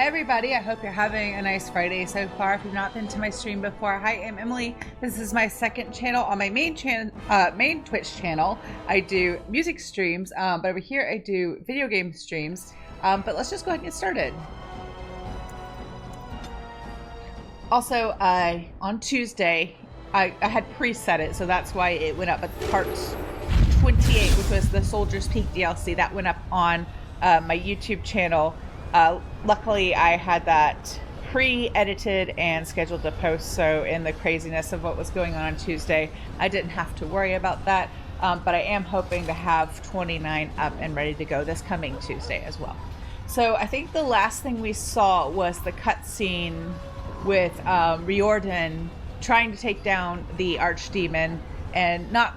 Hi everybody, I hope you're having a nice Friday so far. If you've not been to my stream before, hi, I'm Emily. This is my second channel on my main Twitch channel. I do music streams, but over here I do video game streams. But let's just go ahead and get started. Also, on Tuesday, I had preset it, so that's why it went up. But part 28, which was the Soldier's Peak DLC, that went up on my YouTube channel. Luckily, I had that pre-edited and scheduled to post, so in the craziness of what was going on Tuesday, I didn't have to worry about that. But I am hoping to have 29 up and ready to go this coming Tuesday as well. So I think the last thing we saw was the cutscene with Riordan trying to take down the Archdemon and not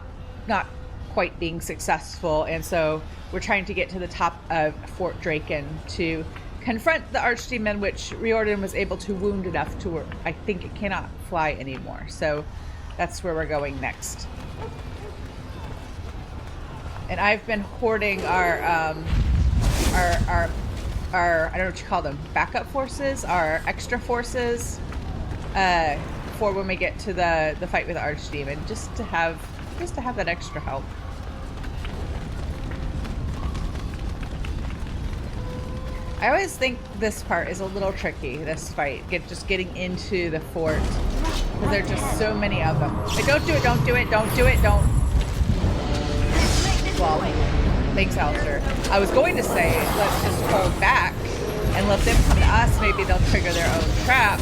quite being successful, and so we're trying to get to the top of Fort Draken to confront the Archdemon, which Riordan was able to wound enough to where I think it cannot fly anymore. So that's where we're going next. And I've been hoarding our I don't know what you call them, backup forces, our extra forces, for when we get to the fight with the Archdemon, just to have that extra help. I always think this part is a little tricky, this fight, just getting into the fort, because there are just so many of them. Like, don't do it, don't do it, don't do it, don't. Well, thanks, Alistair. I was going to say, let's just hold back and let them come to us. Maybe they'll trigger their own trap,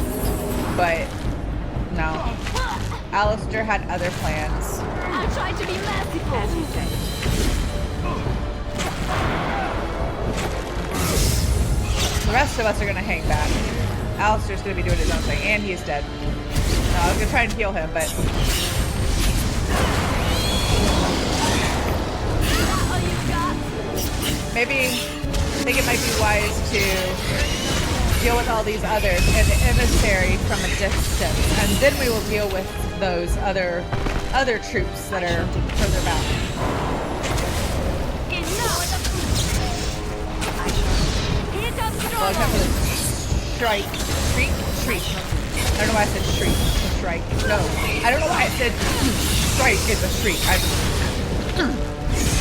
but no. Alistair had other plans. I'm trying to be merciful, as you say. The rest of us are going to hang back. Alistair's going to be doing his own thing, and he's dead. No, I was going to try and heal him, but... Maybe I think it might be wise to deal with all these others and the emissary from a distance, and then we will deal with those other troops that are further back. Well, except for the shriek. I don't know why I said shriek. It's a shrike. No, I don't know why I said strike is a shriek. I'm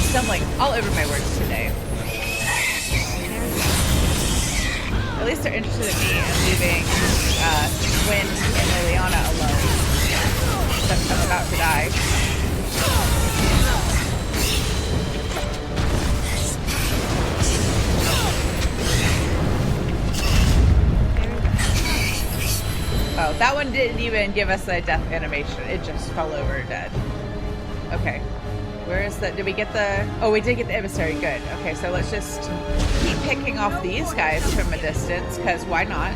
stumbling all over my words today. At least they're interested in me and leaving Wynn and Leliana alone. Except I'm about to die. Oh, that one didn't even give us a death animation. It just fell over dead. Okay. Where is that? Did we get the... Oh, we did get the emissary. Good. Okay, so let's just keep picking off these guys from a distance, because why not?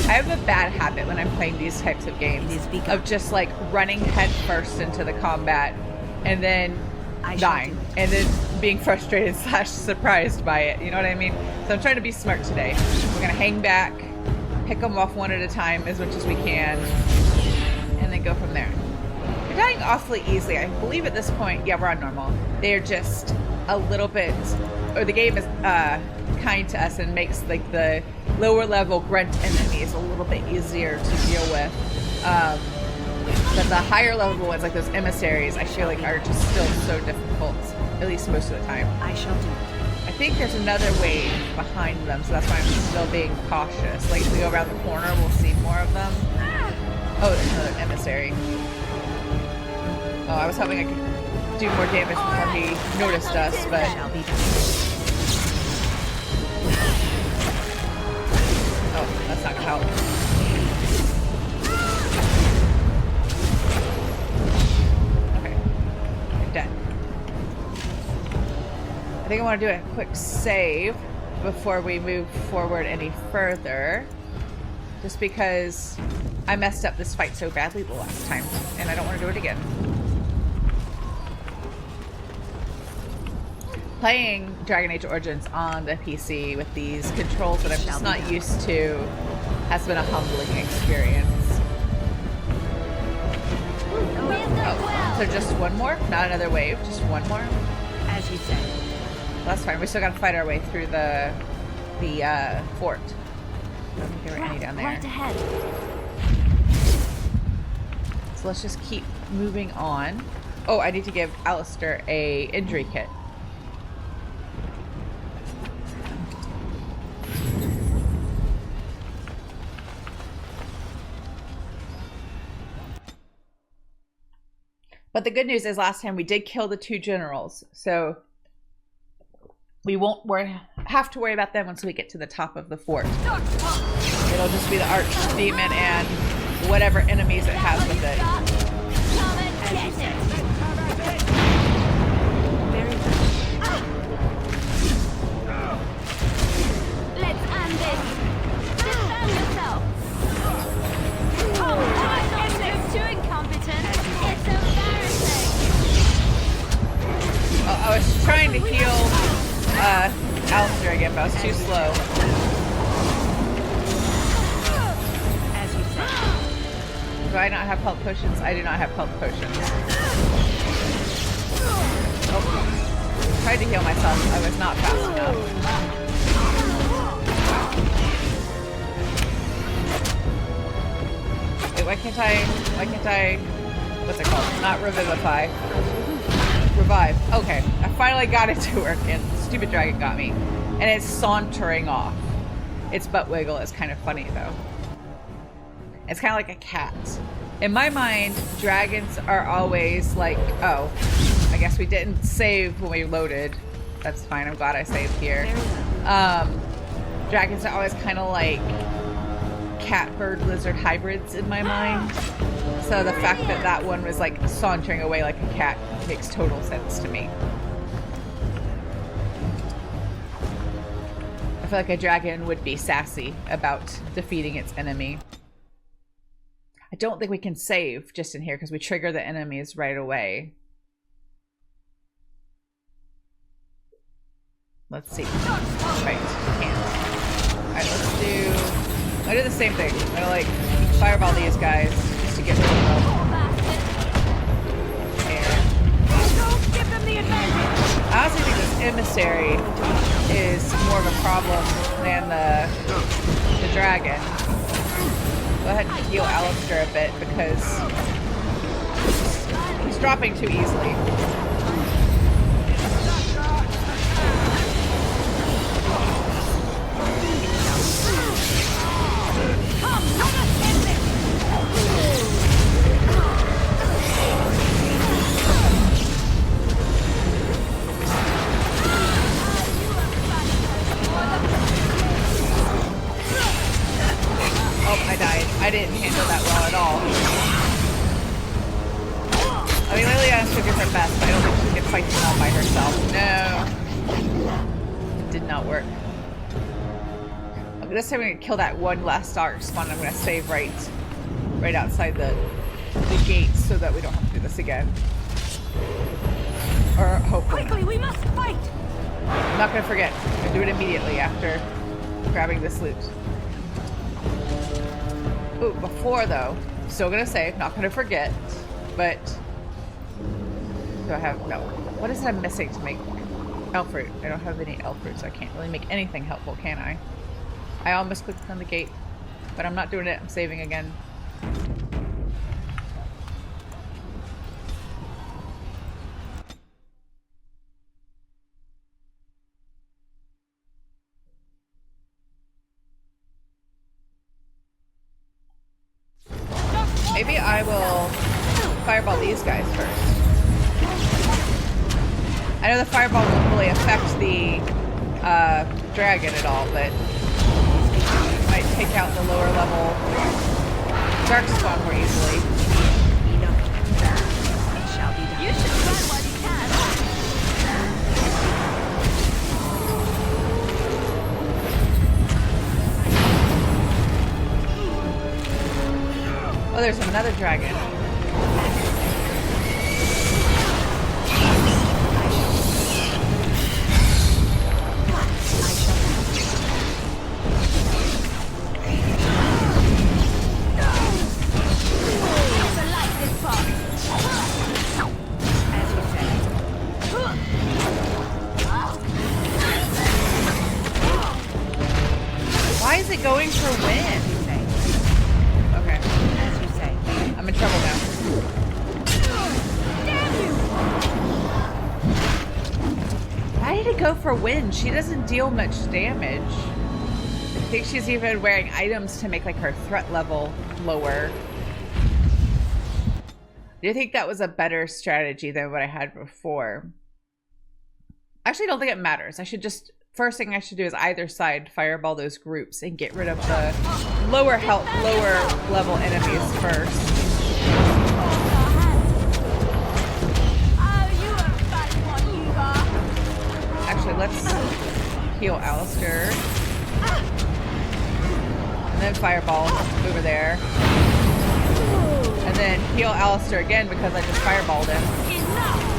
I have a bad habit when I'm playing these types of games of just like running head first into the combat and then dying and then being frustrated / surprised by it. You know what I mean? So I'm trying to be smart today. We're gonna hang back, pick them off one at a time as much as we can, and then go from there. They're dying awfully easily. I believe at this point, yeah, we're on normal. They're just a little bit, or the game is kind to us and makes like the lower level grunt enemies a little bit easier to deal with. But the higher level ones, like those emissaries, I feel like are just still so difficult, at least most of the time. I shall do it. I think there's another wave behind them, so that's why I'm still being cautious. Like if we go around the corner, we'll see more of them. Oh, there's another emissary. Oh, I was hoping I could do more damage before he noticed us, but... Oh, that's not gonna help. Dead. I think I want to do a quick save before we move forward any further, just because I messed up this fight so badly the last time and I don't want to do it again. Playing Dragon Age Origins on the PC with these controls that I'm just not used to has been a humbling experience. Oh, so just one more? Not another wave, just one more? As you say. That's fine. We still gotta fight our way through the fort. I don't think there were any down there. Right ahead. So let's just keep moving on. Oh, I need to give Alistair a injury kit. But the good news is last time we did kill the 2 generals, so we won't have to worry about them once we get to the top of the fort. It'll just be the Archdemon and whatever enemies it has with it. Come and get it. Very good. Let's end this. Defend yourself. Oh, you're too incompetent. It's embarrassing. I was trying to heal Alistair again, but I was too slow. As you say. Do I not have health potions? I do not have health potions. Oh. Tried to heal myself. I was not fast enough. Wait, why can't I, what's it called? Not revivify. Revive. Okay, I finally got it to work, and the stupid dragon got me. And it's sauntering off. Its butt wiggle is kind of funny, though. It's kind of like a cat. In my mind, dragons are always like, oh, I guess we didn't save when we loaded. That's fine, I'm glad I saved here. Dragons are always kind of like cat, bird, lizard hybrids in my mind. So the fact that that one was like sauntering away like a cat makes total sense to me. I feel like a dragon would be sassy about defeating its enemy. I don't think we can save just in here because we trigger the enemies right away. Let's see. Right, can't. Alright, let's do... I do the same thing. I'm gonna like fireball these guys just to get rid of them. I honestly think this emissary is more of a problem than the dragon. Go ahead and heal Alistair a bit because he's dropping too easily. Oh, I died. I didn't handle that well at all. I mean, Leliana should do her best, but I don't think she can fight them all by herself. No. It did not work. Okay, this time I'm going to kill that one last dark spawn. I'm going to save right outside the gate so that we don't have to do this again. Or hopefully. Quickly, we must fight! I'm not going to forget. I'm going to do it immediately after grabbing this loot. Ooh, before though, still gonna save, not gonna forget, but do I have, no. What is it I'm missing to make elf fruit? I don't have any elf fruit, so I can't really make anything helpful, can I? I almost clicked on the gate, but I'm not doing it, I'm saving again. Maybe I will fireball these guys first. I know the fireball won't really affect the dragon at all, but it might take out the lower level dark spawn more easily. It shall be done. You should run while you can. Oh, there's another dragon. going for win? Okay. As you say. I'm in trouble now. Damn you! Why did it go for win? She doesn't deal much damage. I think she's even wearing items to make like her threat level lower. Do you think that was a better strategy than what I had before? Actually, I don't think it matters. I should just, first thing I should do is either side fireball those groups and get rid of the lower health, lower level enemies first. Oh, you a fat one, you are. Actually, let's heal Alistair. And then fireball over there. And then heal Alistair again because I just fireballed him. Enough!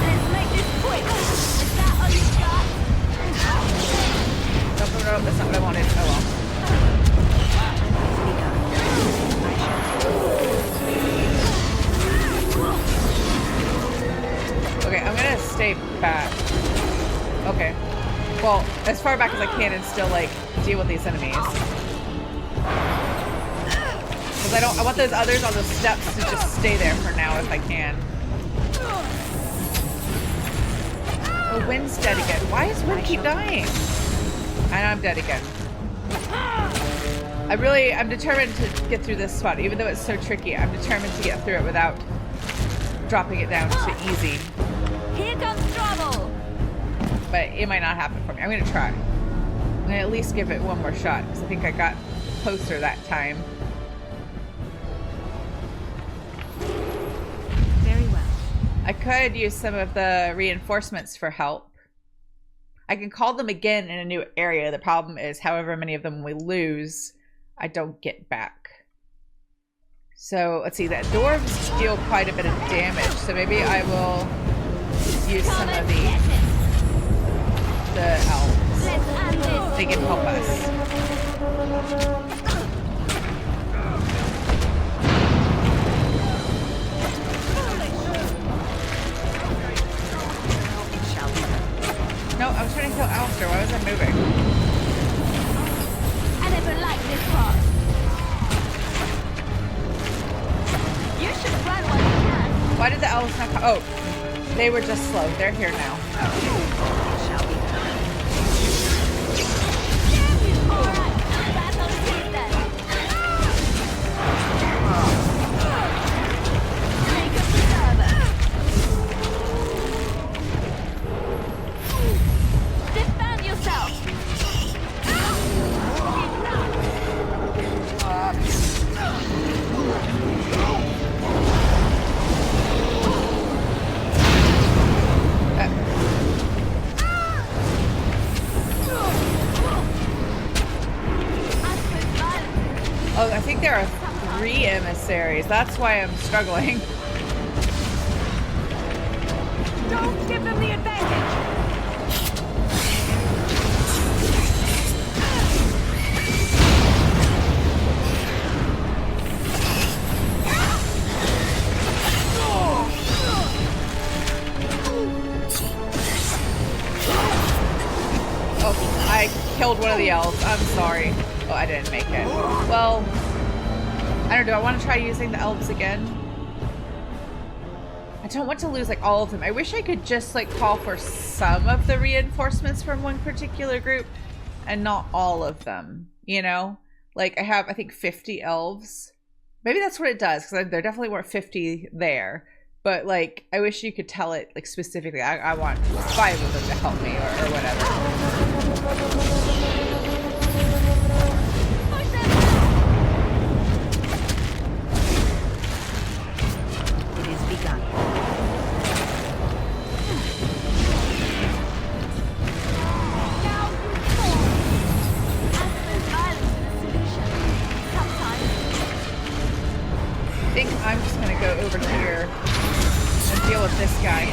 Let's make this quick. Is that all you got? Nope, that's not what I wanted. Oh well. Okay, I'm gonna stay back. Okay. Well, as far back as I can and still like deal with these enemies. Because I want those others on the steps to just stay there for now if I can. Oh, Wynn's dead again. Why is Wynn keep dying? I know I'm dead again. I'm determined to get through this spot, even though it's so tricky. I'm determined to get through it without dropping it down to easy. Here comes trouble. But it might not happen for me. I'm gonna try. I'm gonna at least give it one more shot because I think I got closer that time. I could use some of the reinforcements for help. I can call them again in a new area. The problem is however many of them we lose, I don't get back. So let's see, that dwarves deal quite a bit of damage. So maybe I will use some of the elves. They can help us. No, I was trying to kill Alistair. Why was I moving? I never liked this part. You should run while you can. Why did the elves not come? Oh, they were just slow. They're here now. Damn you! Alright, that's how it is then. Make a preserver. Defend yourself! Oh, I think there are 3 emissaries. That's why I'm struggling. Don't give them the advantage! Oh, I killed one of the elves. I'm sorry. Oh, I didn't make it. Well, I don't know. I want to try using the elves again. I don't want to lose like all of them. I wish I could just like call for some of the reinforcements from one particular group and not all of them, you know? Like I have, I think 50 elves. Maybe that's what it does because there definitely weren't 50 there. But like, I wish you could tell it like specifically. I want 5 of them to help me or whatever. It is begun. Now you fall. Absent violence is a solution. Sometimes. I think I'm just gonna go over here and deal with this guy.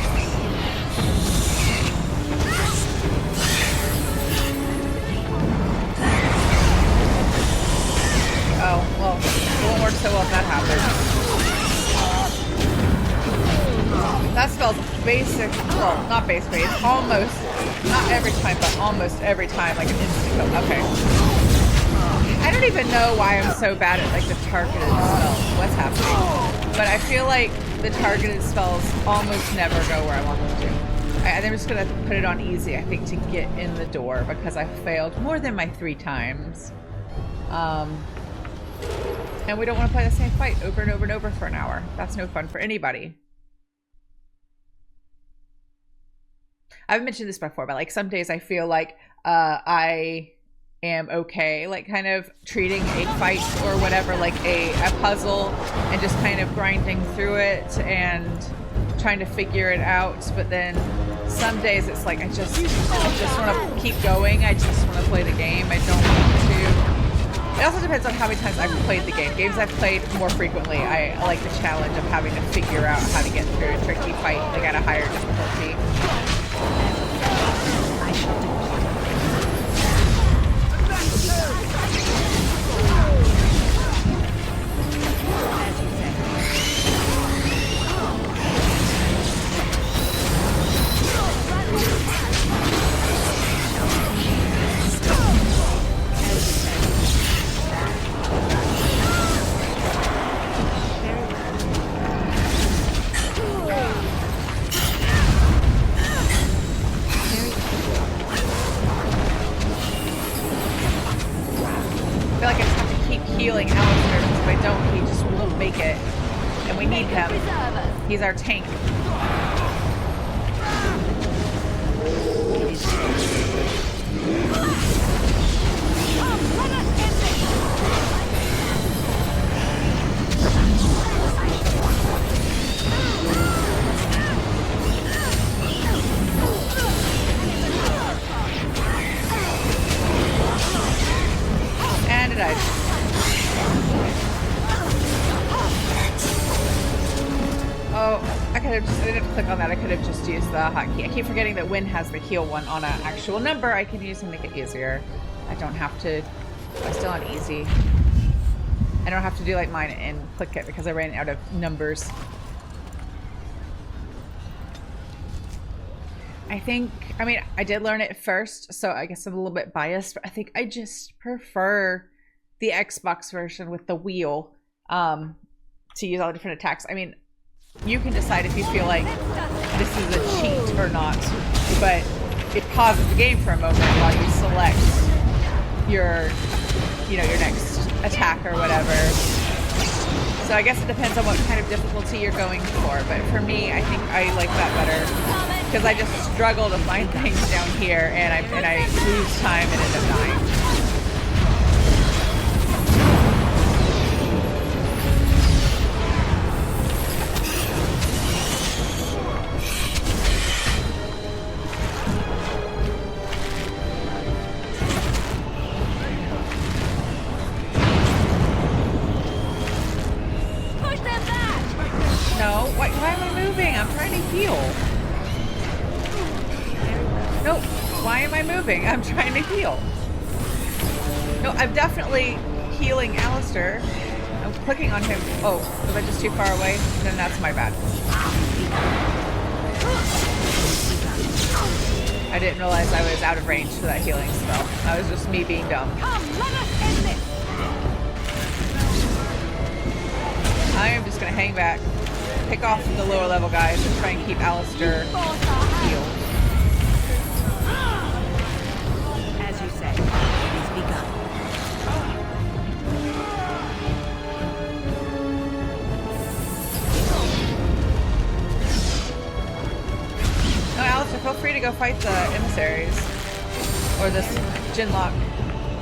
Oh, well, it won't work so well if that happens. That spell's basic, well, not base, almost, not every time, but almost every time, like an instant kill. Okay. I don't even know why I'm so bad at, like, the targeted spells. What's happening? But I feel like the targeted spells almost never go where I want them to. I'm just gonna put it on easy, I think, to get in the door, because I failed more than my 3 times. And we don't want to play the same fight over and over and over for an hour. That's no fun for anybody. I've mentioned this before, but like some days I feel like I am okay, like kind of treating a fight or whatever like a puzzle and just kind of grinding through it and trying to figure it out. But then some days it's like I just want to keep going. I just want to play the game. I don't want to. It also depends on how many times I've played the game. Games I've played more frequently, I like the challenge of having to figure out how to get through a tricky fight, like at a higher difficulty. I shall do it. As you say. I feel like I just have to keep healing Alistair because if I don't, he just won't make it. And we need him. He's our tank. And it died. Oh, I didn't have to click on that. I could have just used the hotkey. I keep forgetting that Win has the heal one on an actual number I can use to make it easier. I don't have to. I'm still on easy. I don't have to do like mine and click it because I ran out of numbers. I think, I mean, I did learn it first, so I guess I'm a little bit biased, but I think I just prefer the Xbox version with the wheel to use all the different attacks. I mean, you can decide if you feel like this is a cheat or not, but it pauses the game for a moment while you select your, you know, your next attack or whatever. So I guess it depends on what kind of difficulty you're going for, but for me, I think I like that better because I just struggle to find things down here and I lose time and end up dying. No, why am I moving? I'm trying to heal. No, why am I moving? I'm trying to heal. No, I'm definitely healing Alistair. I'm clicking on him. Oh, was I just too far away? Then that's my bad. I didn't realize I was out of range for that healing spell. That was just me being dumb. Come, let us end this. I am just gonna hang back, pick off the lower level guys, and try and keep Alistair healed. As you say, it is begun. No, Alistair, feel free to go fight the emissaries. Or this Genlock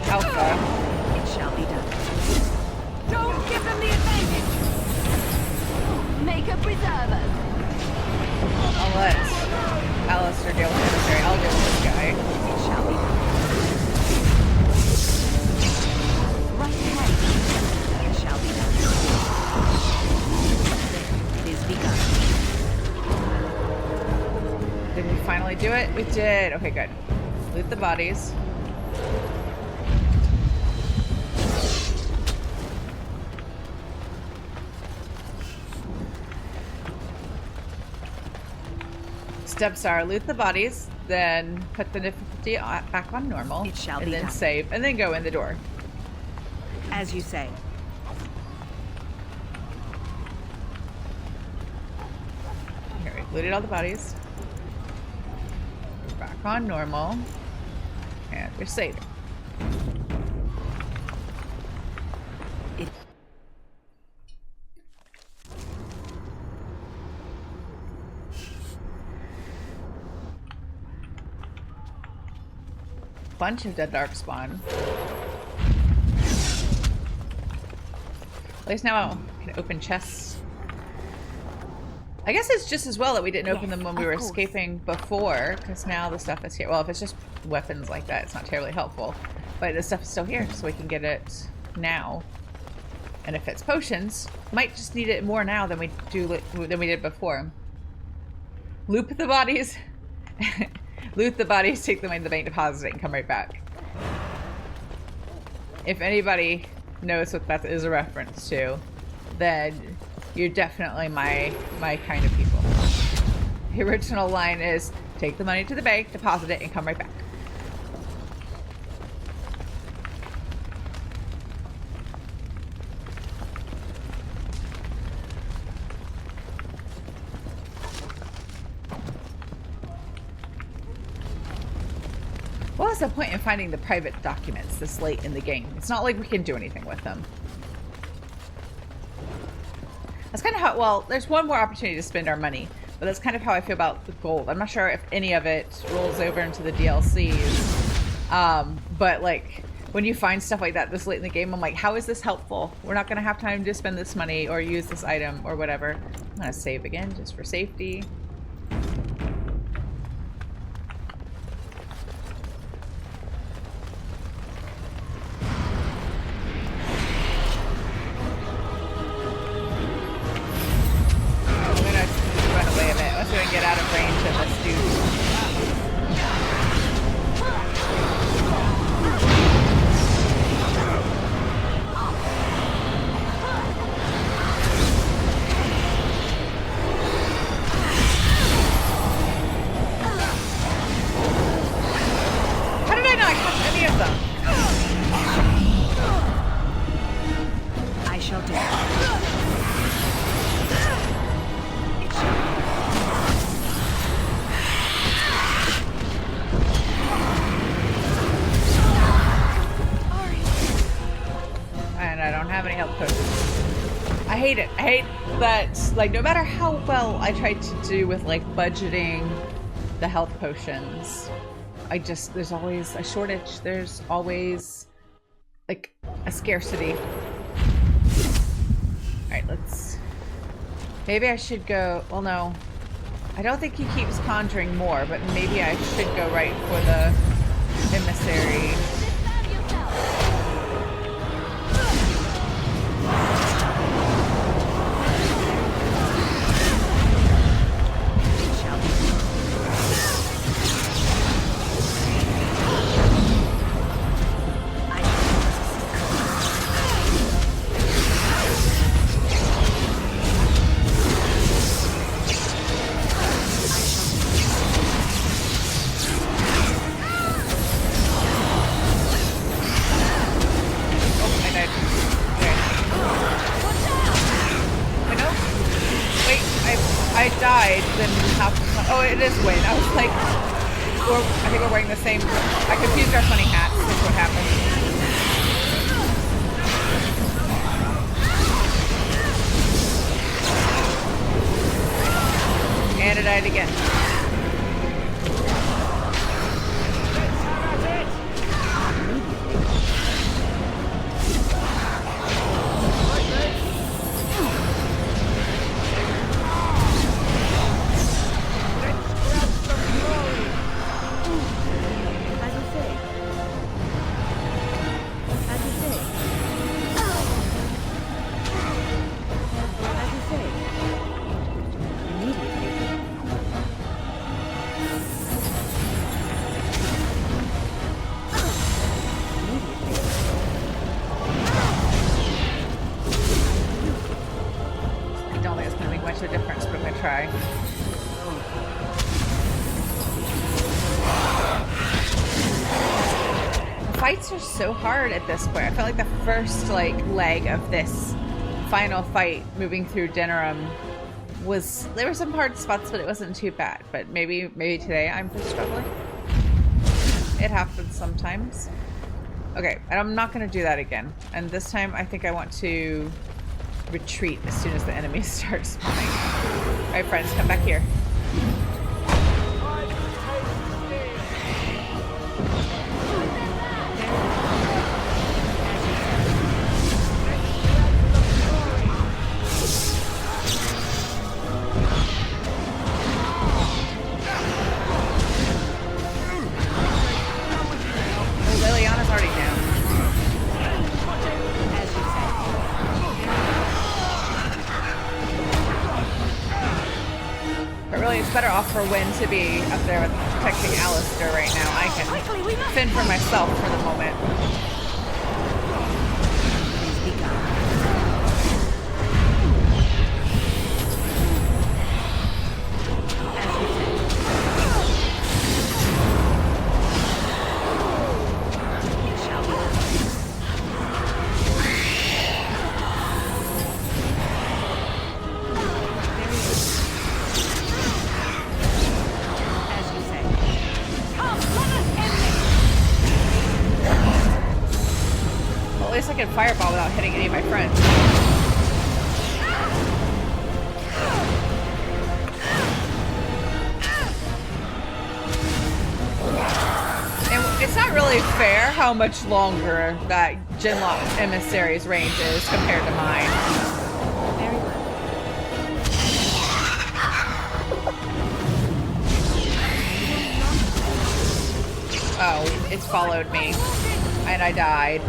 Alpha. It shall be done. Don't give them the advantage! Make a preserver! I'll let Alistair deal with the emissary. I'll deal with this guy. It shall be done. Right ahead. It shall be done. It is begun. Did we finally do it? We did. Okay, good. Loot the bodies. Steps are loot the bodies, then put the difficulty back on normal, It shall and be then done. save, and then go in the door. As you say. Here, we've looted all the bodies. Back on normal. And we're saving. It Bunch of dead dark spawn. At least now I can open chests. I guess it's just as well that we didn't open them when we were escaping before, because now the stuff is here. Well, if it's just weapons like that, it's not terribly helpful. But the stuff is still here, so we can get it now. And if it's potions, might just need it more now than we did before. Loot the bodies. Loot the bodies, take them into the bank, deposit it, and come right back. If anybody knows what that is a reference to, then you're definitely my kind of people. The original line is, take the money to the bank, deposit it, and come right back. What was the point in finding the private documents this late in the game? It's not like we can do anything with them. That's kind of how, well, there's one more opportunity to spend our money, but that's kind of how I feel about the gold. I'm not sure if any of it rolls over into the DLCs, but like, when you find stuff like that this late in the game, I'm like, how is this helpful? We're not going to have time to spend this money or use this item or whatever. I'm going to save again just for safety. Get out of range of this dude. How did I not catch any of them? I shall do. I don't have any health potions. I hate it. I hate that, like, no matter how well I try to do with, like, budgeting the health potions, there's always a shortage. There's always, like, a scarcity. Alright, maybe I should go, well, no. I don't think he keeps conjuring more, but maybe I should go right for the emissary. I died, then oh, it is Wayne. I was like, I think we're wearing the same. I confused our funny hats. That's what happened. And I died again. fights are so hard at this point. I felt like the first like leg of this final fight moving through Denerim was, there were some hard spots, but it wasn't too bad. But maybe today I'm just struggling. It happens sometimes. Okay, and I'm not going to do that again. And this time I think I want to retreat as soon as the enemies start spawning. Alright friends, come back here. Leliana's already down. As you say. But really, it's better off for Wynn to be up there with protecting Alistair right now. I can fend for myself for the moment. Please be gone. As you say. You shall not. As you say. Come, let us end Well, at least I can fireball without hitting any of my friends. And it's not really fair how much longer that Genlock Emissary's range is compared to mine. Very well. Oh, it followed me. And I died.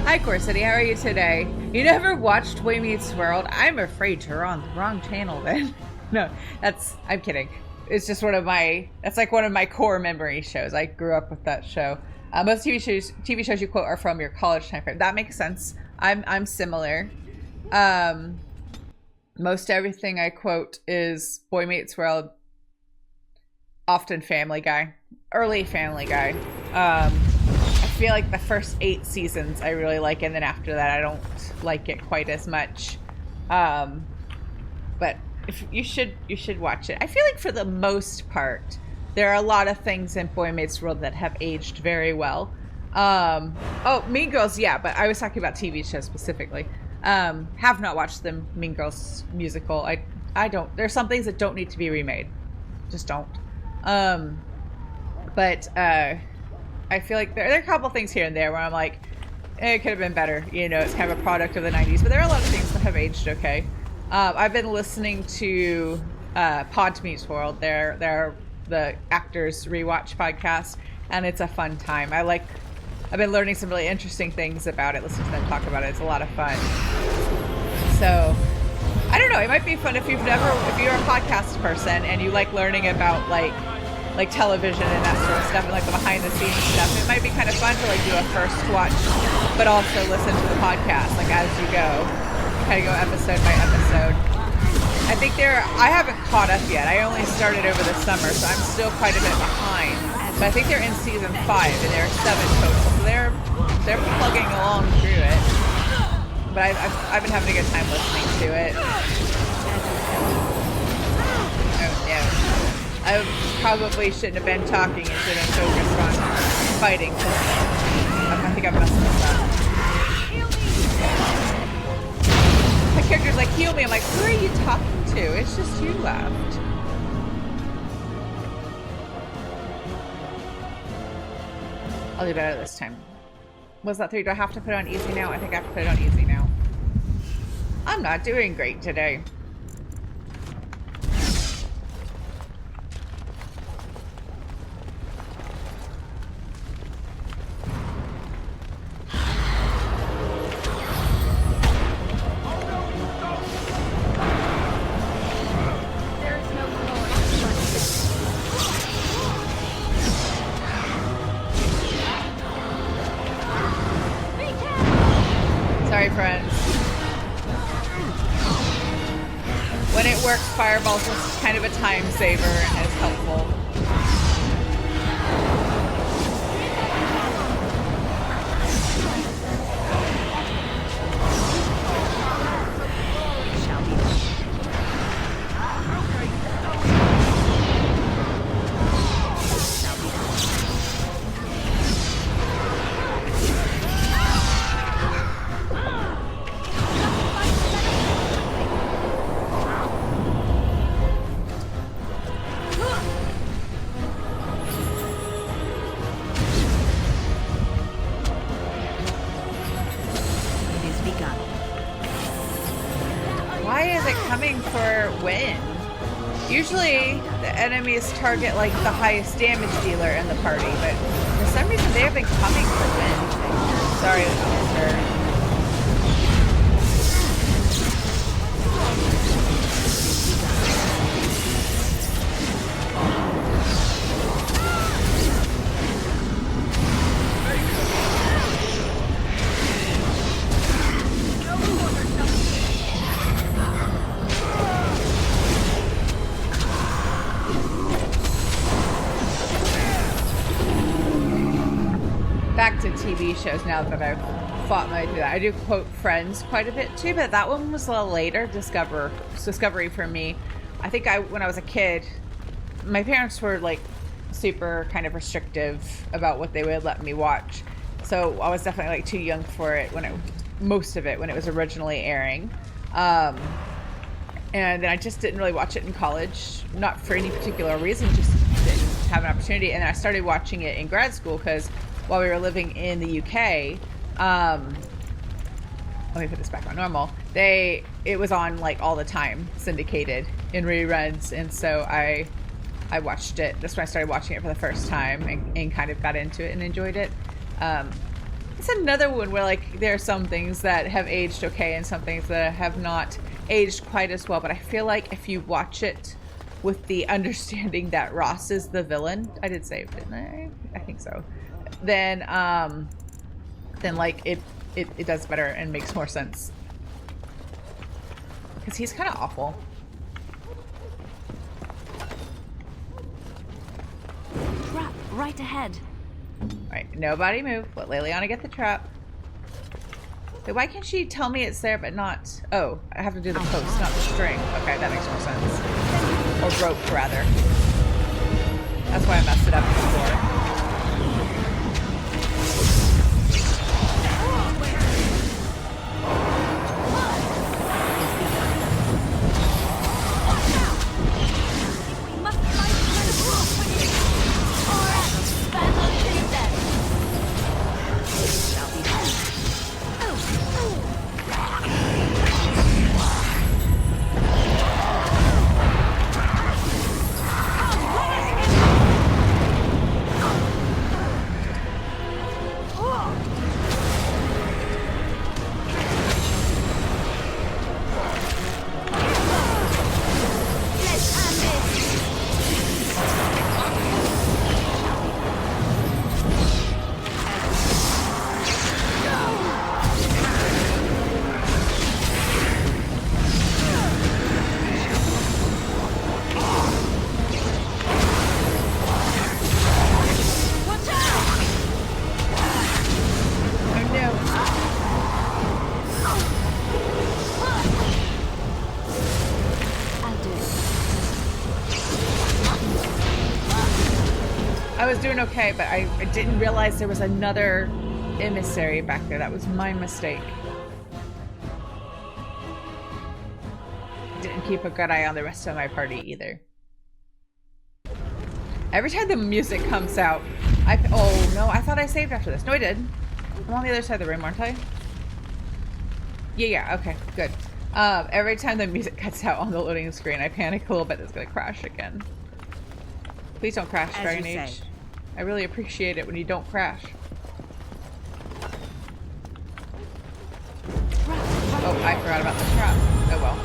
Hi, Corsity. How are you today? You never watched Boy Meets World? I'm afraid you're on the wrong channel then. No, I'm kidding. It's just that's like one of my core memory shows. I grew up with that show. Most TV shows you quote are from your college time frame. That makes sense. I'm similar. Most everything I quote is Boy Meets World, often Family Guy, early Family Guy. I feel like the first 8 seasons I really like, and then after that I don't like it quite as much. But if you should watch it. I feel like for the most part there are a lot of things in Boy Meets World that have aged very well. Oh, Mean Girls, yeah, but I was talking about TV shows specifically. Have not watched the Mean Girls musical. I don't. There's some things that don't need to be remade. Just don't. But I feel like there are a couple things here and there where I'm like, it could have been better. You know, it's kind of a product of the 90s, but there are a lot of things that have aged okay. I've been listening to Pod Meets World. They're the Actors Rewatch podcast, and it's a fun time. I've been learning some really interesting things about it, listening to them talk about it. It's a lot of fun. So, I don't know, it might be fun if you're a podcast person and you like learning about like television and that sort of stuff and like the behind the scenes stuff. It might be kind of fun to like do a first watch, but also listen to the podcast like as you go. Kind of go episode by episode. I think I haven't caught up yet. I only started over the summer, so I'm still quite a bit behind. But I think they're in season 5, and there are 7 total. So they're plugging along through it. But I've been having a good time listening to it. Oh no. I probably shouldn't have been talking and should have focused on fighting. I think I'm messing this up. My character's like, heal me. I'm like, who are you talking to? It's just you left. I'll do better this time. Was that 3? Do I have to put it on easy now? I think I have to put it on easy now. I'm not doing great today. Sorry, friends. When it works, Fireball's just kind of a time saver and is helpful. for when. Usually the enemies target like the highest damage dealer in the party, but for some reason they have been coming for Win. Sorry, officer. Back to TV shows now that I've fought my way through that. I do quote Friends quite a bit too, but that one was a little later discovery for me. I think when I was a kid, my parents were like super kind of restrictive about what they would let me watch. So I was definitely like too young for it most of it when it was originally airing. And then I just didn't really watch it in college, not for any particular reason, just didn't have an opportunity. And I started watching it in grad school because while we were living in the UK, let me put this back on normal. It was on like all the time, syndicated in reruns, and so I watched it. That's when I started watching it for the first time and kind of got into it and enjoyed it. It's another one where like there are some things that have aged okay and some things that have not aged quite as well. But I feel like if you watch it with the understanding that Ross is the villain, I did say, didn't I? I think so. Then like it does better and makes more sense. Because he's kind of awful. Trap right ahead. Alright, nobody move. Let Leliana get the trap. Wait, why can't she tell me it's there but not... Oh, I have to do the post, not the string. Okay, that makes more sense. Or rope, rather. That's why I messed it up before. I was doing okay, but I didn't realize there was another emissary back there. That was my mistake. Didn't keep a good eye on the rest of my party either. Every time the music comes out, oh no, I thought I saved after this. No, I did. I'm on the other side of the room, aren't I? Yeah, okay, good. Every time the music cuts out on the loading screen, I panic a little bit it's gonna crash again. Please don't crash, Dragon Age. I really appreciate it when you don't crash. Oh, I forgot about the trap. Oh well.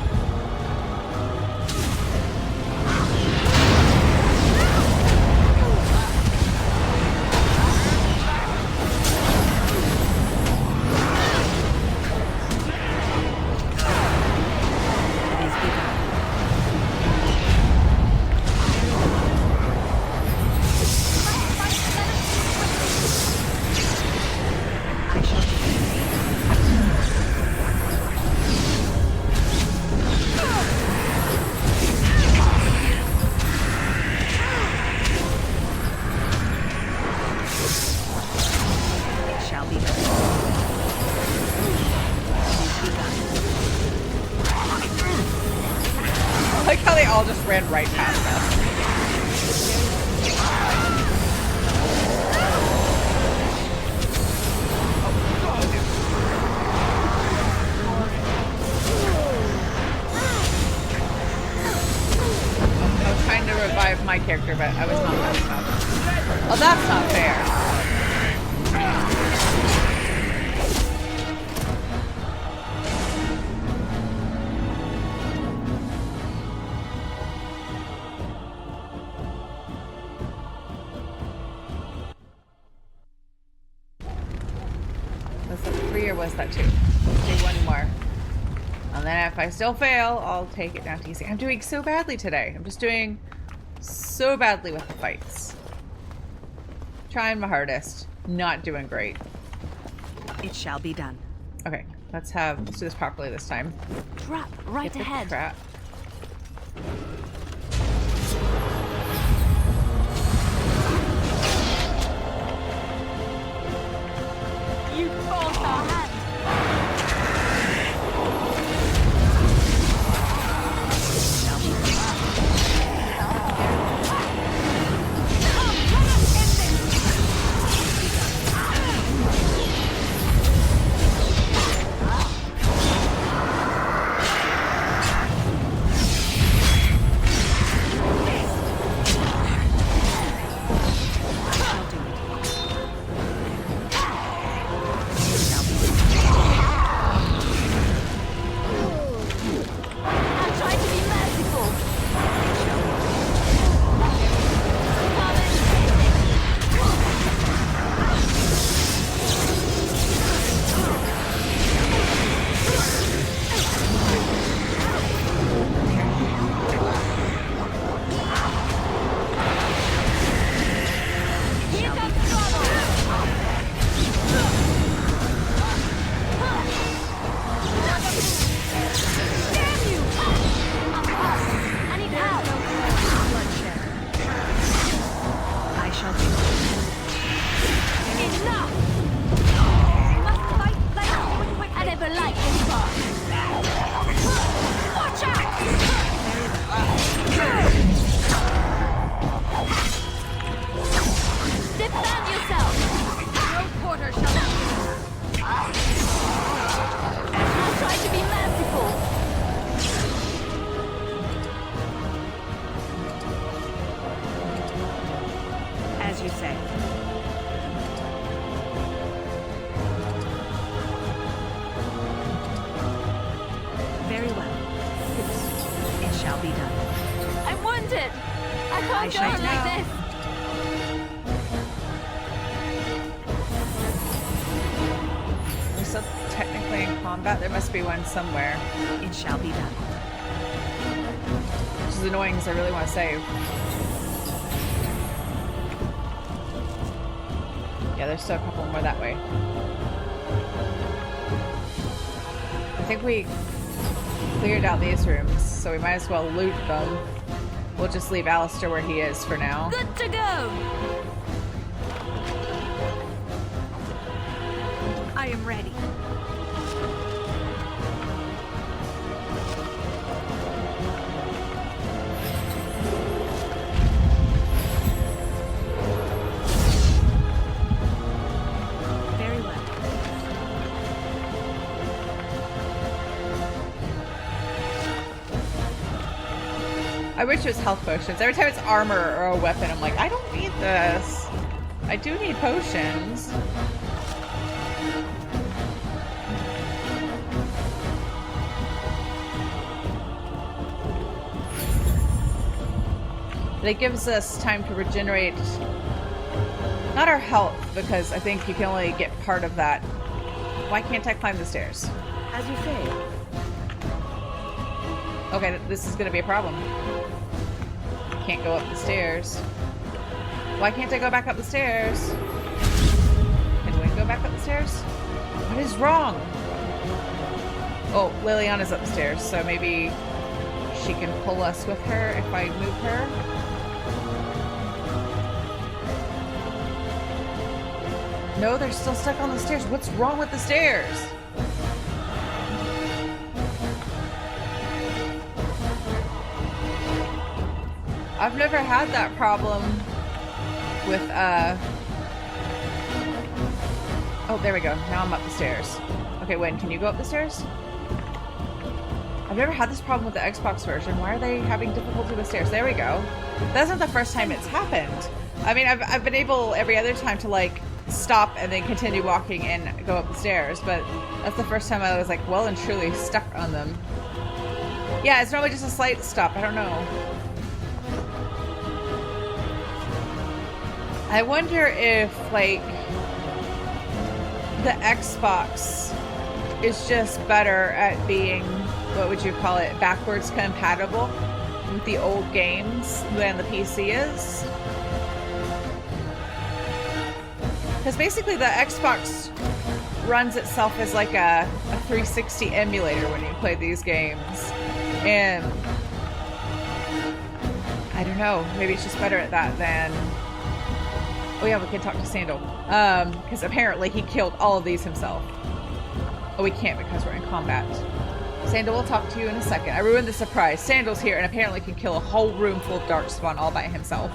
character, but I was not fast enough. Oh, that's not fair. Was that 3 or was that 2? Let's do one more. And then if I still fail, I'll take it down to easy. I'm doing so badly today. I'm just doing so badly with the fights. Trying my hardest. Not doing great. It shall be done. Okay, let's do this properly this time. Trap right Get the ahead. trap. You forced our hand. There must be one somewhere. It shall be done. Which is annoying because I really want to save. Yeah, there's still a couple more that way. I think we cleared out these rooms, so we might as well loot them. We'll just leave Alistair where he is for now. Good to go! I am ready. I wish it was health potions. Every time it's armor or a weapon, I'm like, I don't need this. I do need potions. But it gives us time to regenerate, not our health, because I think you can only get part of that. Why can't I climb the stairs? As you say. Okay, this is gonna be a problem. Can't go up the stairs. Why can't I go back up the stairs? Can we go back up the stairs? What is wrong? Oh, Leliana's upstairs, so maybe she can pull us with her if I move her. No, they're still stuck on the stairs. What's wrong with the stairs? I've never had that problem with, oh, there we go. Now I'm up the stairs. Okay, Wynn, can you go up the stairs? I've never had this problem with the Xbox version. Why are they having difficulty with stairs? There we go. That's not the first time it's happened. I mean, I've been able every other time to like stop and then continue walking and go up the stairs, but that's the first time I was like well and truly stuck on them. Yeah, it's normally just a slight stop. I don't know. I wonder if like the Xbox is just better at being, what would you call it, backwards compatible with the old games than the PC is. Because basically the Xbox runs itself as like a 360 emulator when you play these games. And I don't know, maybe it's just better at that than... Oh yeah, we can talk to Sandal. Because apparently he killed all of these himself. Oh, we can't because we're in combat. Sandal will talk to you in a second. I ruined the surprise. Sandal's here and apparently can kill a whole room full of Darkspawn all by himself.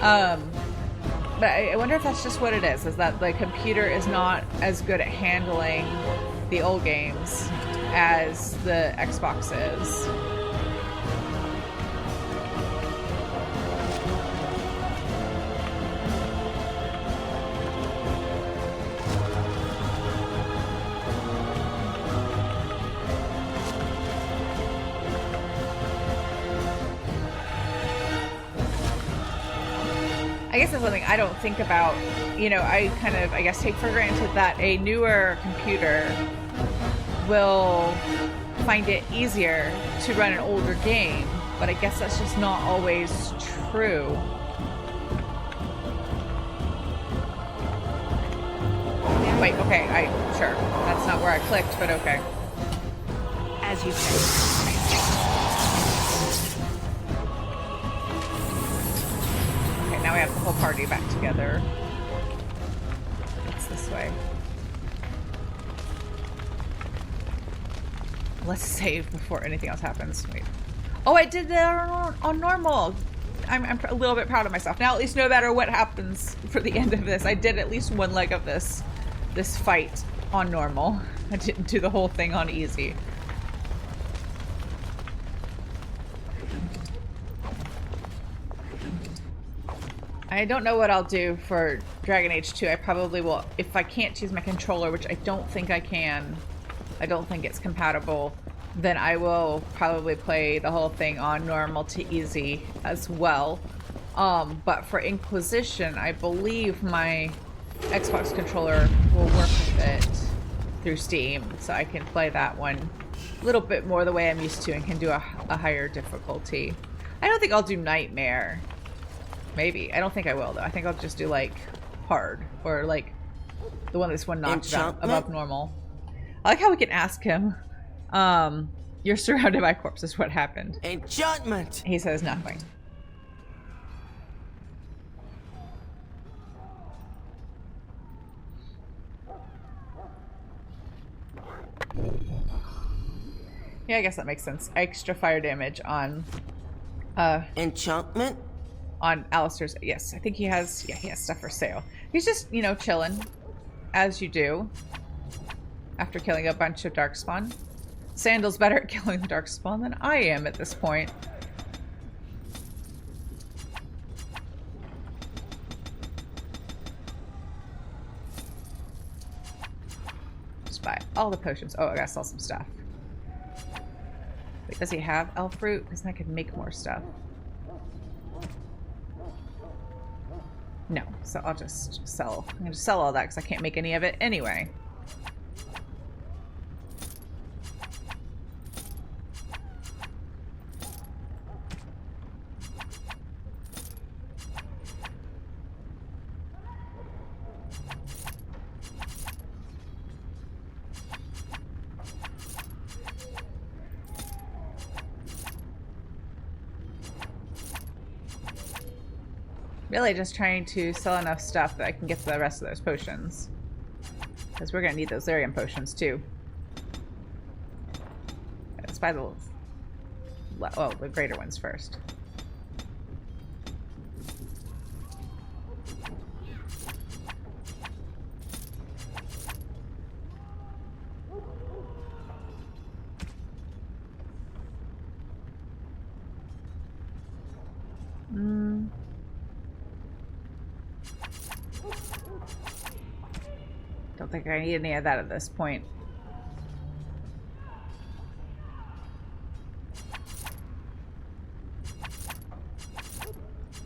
But I wonder if that's just what it is that the computer is not as good at handling the old games as the Xbox is. I guess that's something I don't think about. You know, I kind of, I guess, take for granted that a newer computer will find it easier to run an older game, but I guess that's just not always true. Wait, okay, sure. That's not where I clicked, but okay. As you say. Now we have the whole party back together. It's this way. Let's save before anything else happens. Wait. Oh, I did that on normal. I'm a little bit proud of myself. Now at least no matter what happens for the end of this, I did at least one leg of this fight on normal. I didn't do the whole thing on easy. I don't know what I'll do for Dragon Age 2. I probably will, if I can't choose my controller, which I don't think I can. I don't think it's compatible. Then I will probably play the whole thing on normal to easy as well. But for Inquisition, I believe my Xbox controller will work with it through Steam. So I can play that one a little bit more the way I'm used to and can do a higher difficulty. I don't think I'll do Nightmare. Maybe. I don't think I will, though. I think I'll just do, like, hard. Or, like, the one that's one notch above normal. I like how we can ask him, you're surrounded by corpses. What happened? Enchantment! He says nothing. Yeah, I guess that makes sense. Extra fire damage on, Enchantment? on Alistair's. Yes, I think he has, yeah, he has stuff for sale. He's just, you know, chilling, as you do, after killing a bunch of Darkspawn. Sandal's better at killing the Darkspawn than I am at this point. Just buy all the potions. Oh, I gotta sell some stuff. Wait, does he have elf fruit? Because then I could make more stuff. No, so I'll just sell. I'm going to sell all that because I can't make any of it anyway. Really just trying to sell enough stuff that I can get the rest of those potions. Because we're going to need those Larian potions too. Let's buy the, well, the greater ones first. Don't think I need any of that at this point.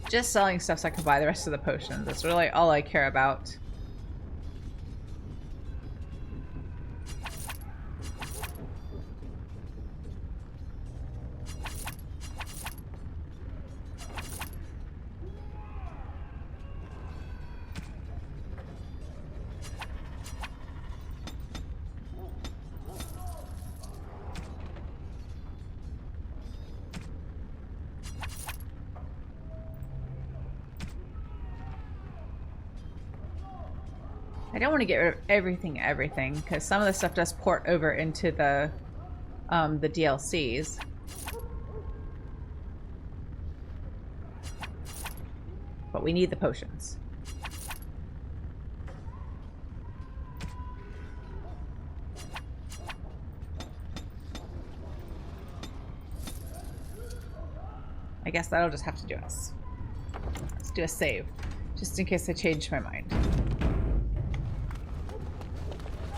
Just selling stuff so I can buy the rest of the potions. That's really all I care about. I don't want to get rid of everything, because some of the stuff does port over into the DLCs. But we need the potions. I guess that'll just have to do us. Let's do a save, just in case I change my mind.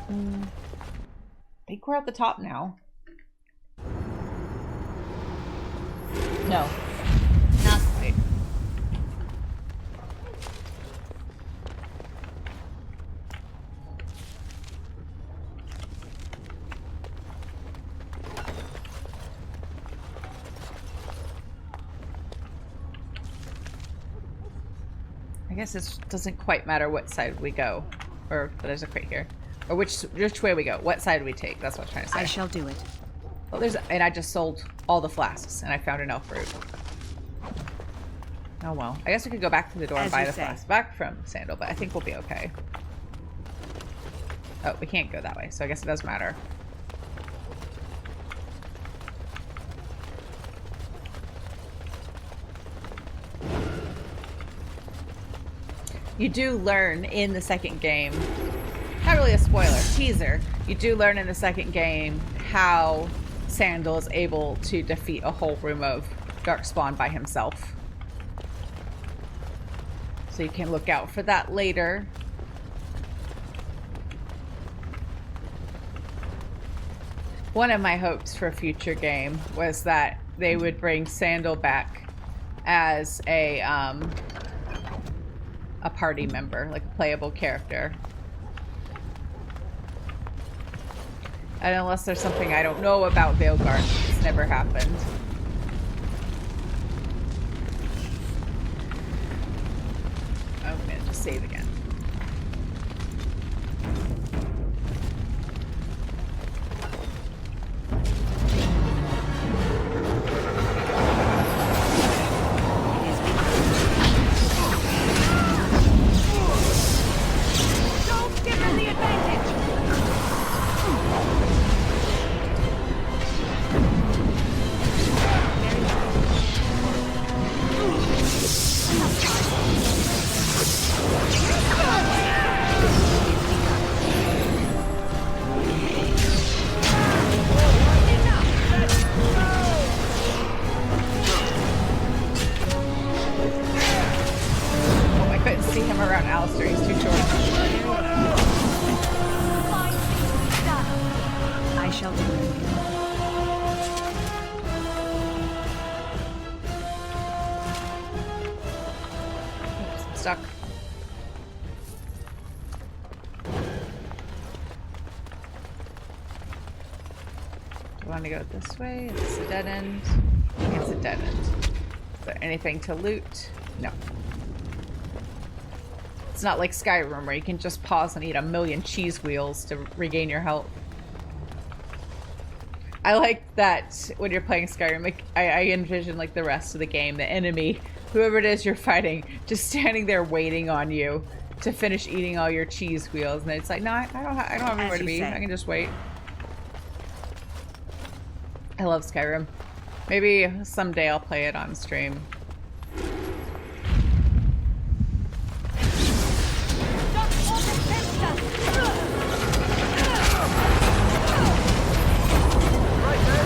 I think we're at the top now. No. Not quite. I guess it doesn't quite matter what side we go. Or, but there's a crate here. Or which way we go. What side do we take? That's what I'm trying to say. I shall do it. Well, and I just sold all the flasks, and I found an elf fruit. Oh well. I guess we could go back to the door and buy the flask back from Sandal, but I think we'll be okay. Oh, we can't go that way, so I guess it does matter. You do learn in the second game, not really a spoiler, teaser, you do learn in the second game how Sandal is able to defeat a whole room of Darkspawn by himself. So you can look out for that later. One of my hopes for a future game was that they would bring Sandal back as a party member, like a playable character. And unless there's something I don't know about Veilguard, it's never happened. I'm gonna just save again. Stuck. Do I want to go this way? Is this a dead end? It's a dead end. Is there anything to loot? No. It's not like Skyrim where you can just pause and eat a million cheese wheels to regain your health. I like that when you're playing Skyrim, like, I envision like the rest of the game, the enemy, whoever it is you're fighting, just standing there waiting on you to finish eating all your cheese wheels, and it's like, no, I don't have anywhere to be. I can just wait. I love Skyrim. Maybe someday I'll play it on stream.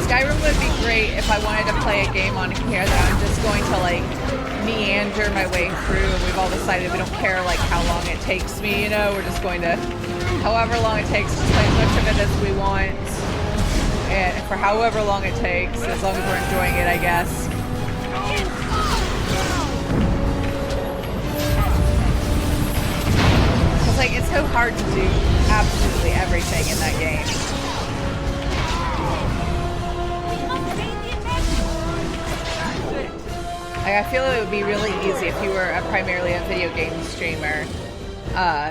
Skyrim would be great if I wanted to play a game on here that I'm just going to like meander my way through, and we've all decided we don't care like how long it takes me, you know, we're just going to however long it takes, just play as much of it as we want. And for however long it takes, as long as we're enjoying it, I guess. It's like, it's so hard to do absolutely everything in that game. Like, I feel it would be really easy if you were primarily a video game streamer.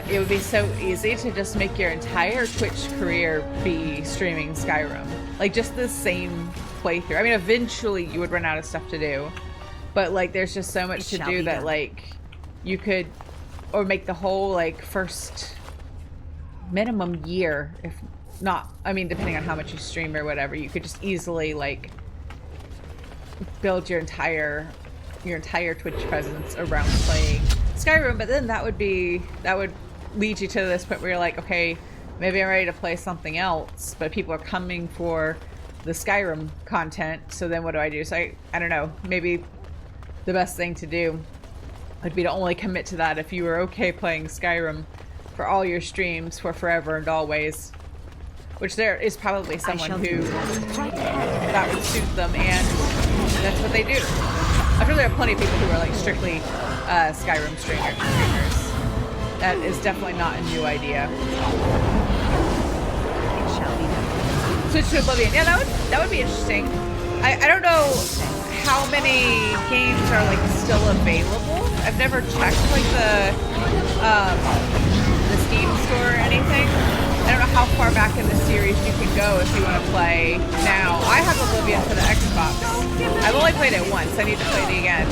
It would be so easy to just make your entire Twitch career be streaming Skyrim. Like, just the same playthrough. I mean, eventually you would run out of stuff to do. But, like, there's just so much to do that, like, you could... Or make the whole, like, first minimum year, if not... I mean, depending on how much you stream or whatever, you could just easily, like, build your entire Twitch presence around playing Skyrim. But then that would lead you to this point where you're like, okay, maybe I'm ready to play something else, but people are coming for the Skyrim content, so then what do I do? So I don't know, maybe the best thing to do would be to only commit to that if you were okay playing Skyrim for all your streams for forever and always. Which there is probably someone who that would suit them, and that's what they do. I'm sure there are plenty of people who are like strictly Skyrim streamers. That is definitely not a new idea. Switch to Oblivion. Yeah, that would be interesting. I don't know how many games are like still available. I've never checked like the Steam store or anything. I don't know how far back in the series you can go if you want to play now. I have Oblivion for the Xbox. I've only played it once. I need to play it again.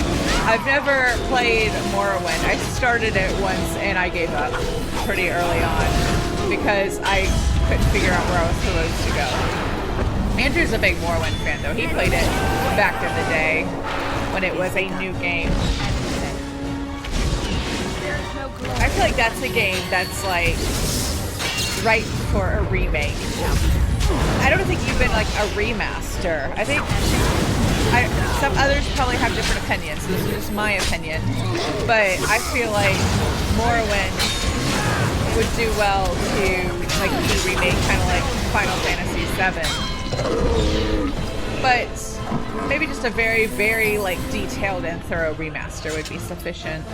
I've never played Morrowind. I started it once and I gave up pretty early on because I couldn't figure out where I was supposed to go. Andrew's a big Morrowind fan though. He played it back in the day when it was a new game. I feel like that's a game that's like right for a remake. I don't think even like a remaster. I think some others probably have different opinions. This is just my opinion. But I feel like Morrowind would do well to like be remade, kind of like Final Fantasy VII. But maybe just a very, very like detailed and thorough remaster would be sufficient.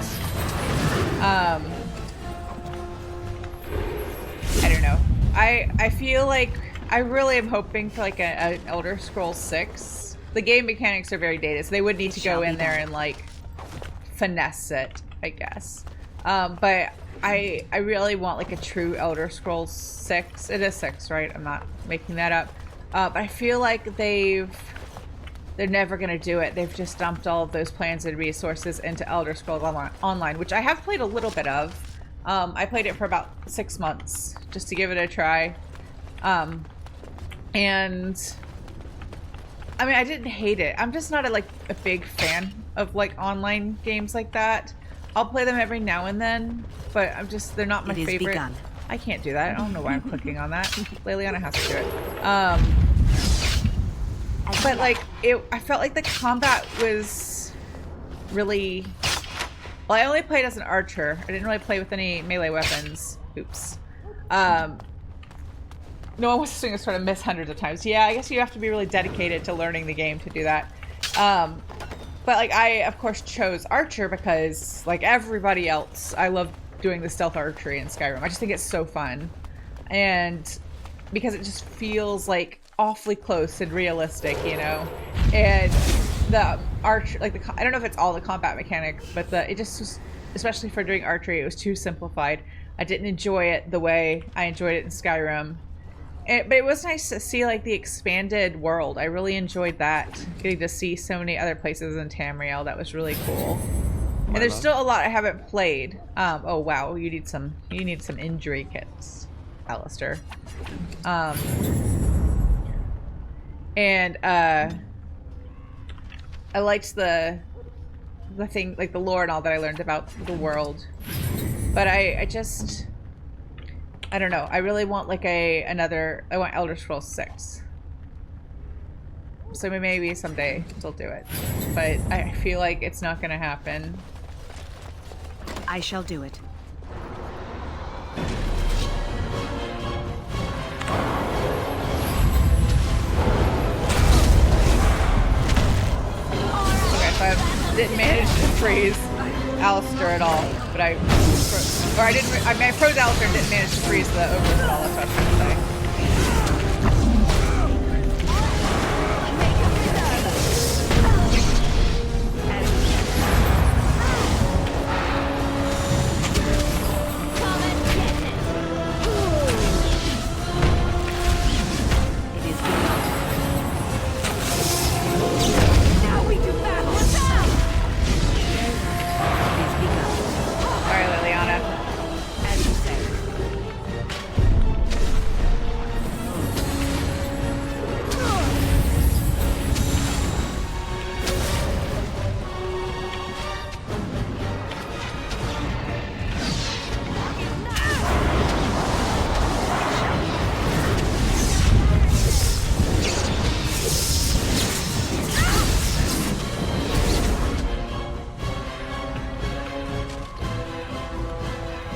I don't know. I feel like I really am hoping for like an Elder Scrolls 6. The game mechanics are very dated, so they would need to go in there and like finesse it, I guess. But I really want like a true Elder Scrolls 6. It is 6, right? I'm not making that up. But I feel like they're never gonna do it. They've just dumped all of those plans and resources into Elder Scrolls Online, which I have played a little bit of. I played it for about 6 months just to give it a try. And I mean, I didn't hate it. I'm just not a big fan of like online games like that. I'll play them every now and then, but they're not my favorite. Begun. I can't do that. I don't know why I'm clicking on that. Leliana has to do it. But like, I felt like the combat was really... Well, I only played as an archer. I didn't really play with any melee weapons. Oops. No one wants to swing a sword and miss hundreds of times. Yeah, I guess you have to be really dedicated to learning the game to do that. But like, I of course chose archer because like everybody else, I love doing the stealth archery in Skyrim. I just think it's so fun. And because it just feels like awfully close and realistic, you know? And the archer, like I don't know if it's all the combat mechanics, but it just was, especially for doing archery, it was too simplified. I didn't enjoy it the way I enjoyed it in Skyrim. But it was nice to see like the expanded world. I really enjoyed that. Getting to see so many other places in Tamriel. That was really cool. And there's still a lot I haven't played. Oh wow, you need some injury kits, Alistair. And I liked the thing, like the lore and all that I learned about the world. But I don't know. I really want like I want Elder Scrolls 6. So maybe someday they'll do it. But I feel like it's not gonna happen. I shall do it. Didn't manage to freeze Alistair at all, but I froze Alistair and didn't manage to freeze the ogres at all. That's what I was trying to say. Sorry, Leliana. As you say.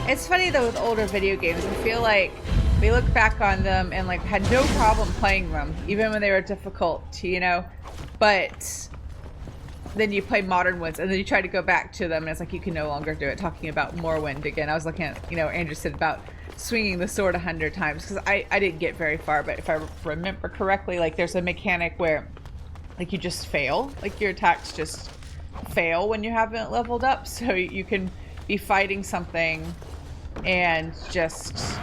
It's funny though with older video games, I feel like we look back on them and like had no problem playing them, even when they were difficult, you know, but then you play modern ones and then you try to go back to them and it's like you can no longer do it. Talking about Morrowind again, I was looking at, you know, Andrew said about swinging the sword 100 times because I didn't get very far, but if I remember correctly, like there's a mechanic where like you just fail, like your attacks just fail when you haven't leveled up, so you can be fighting something and just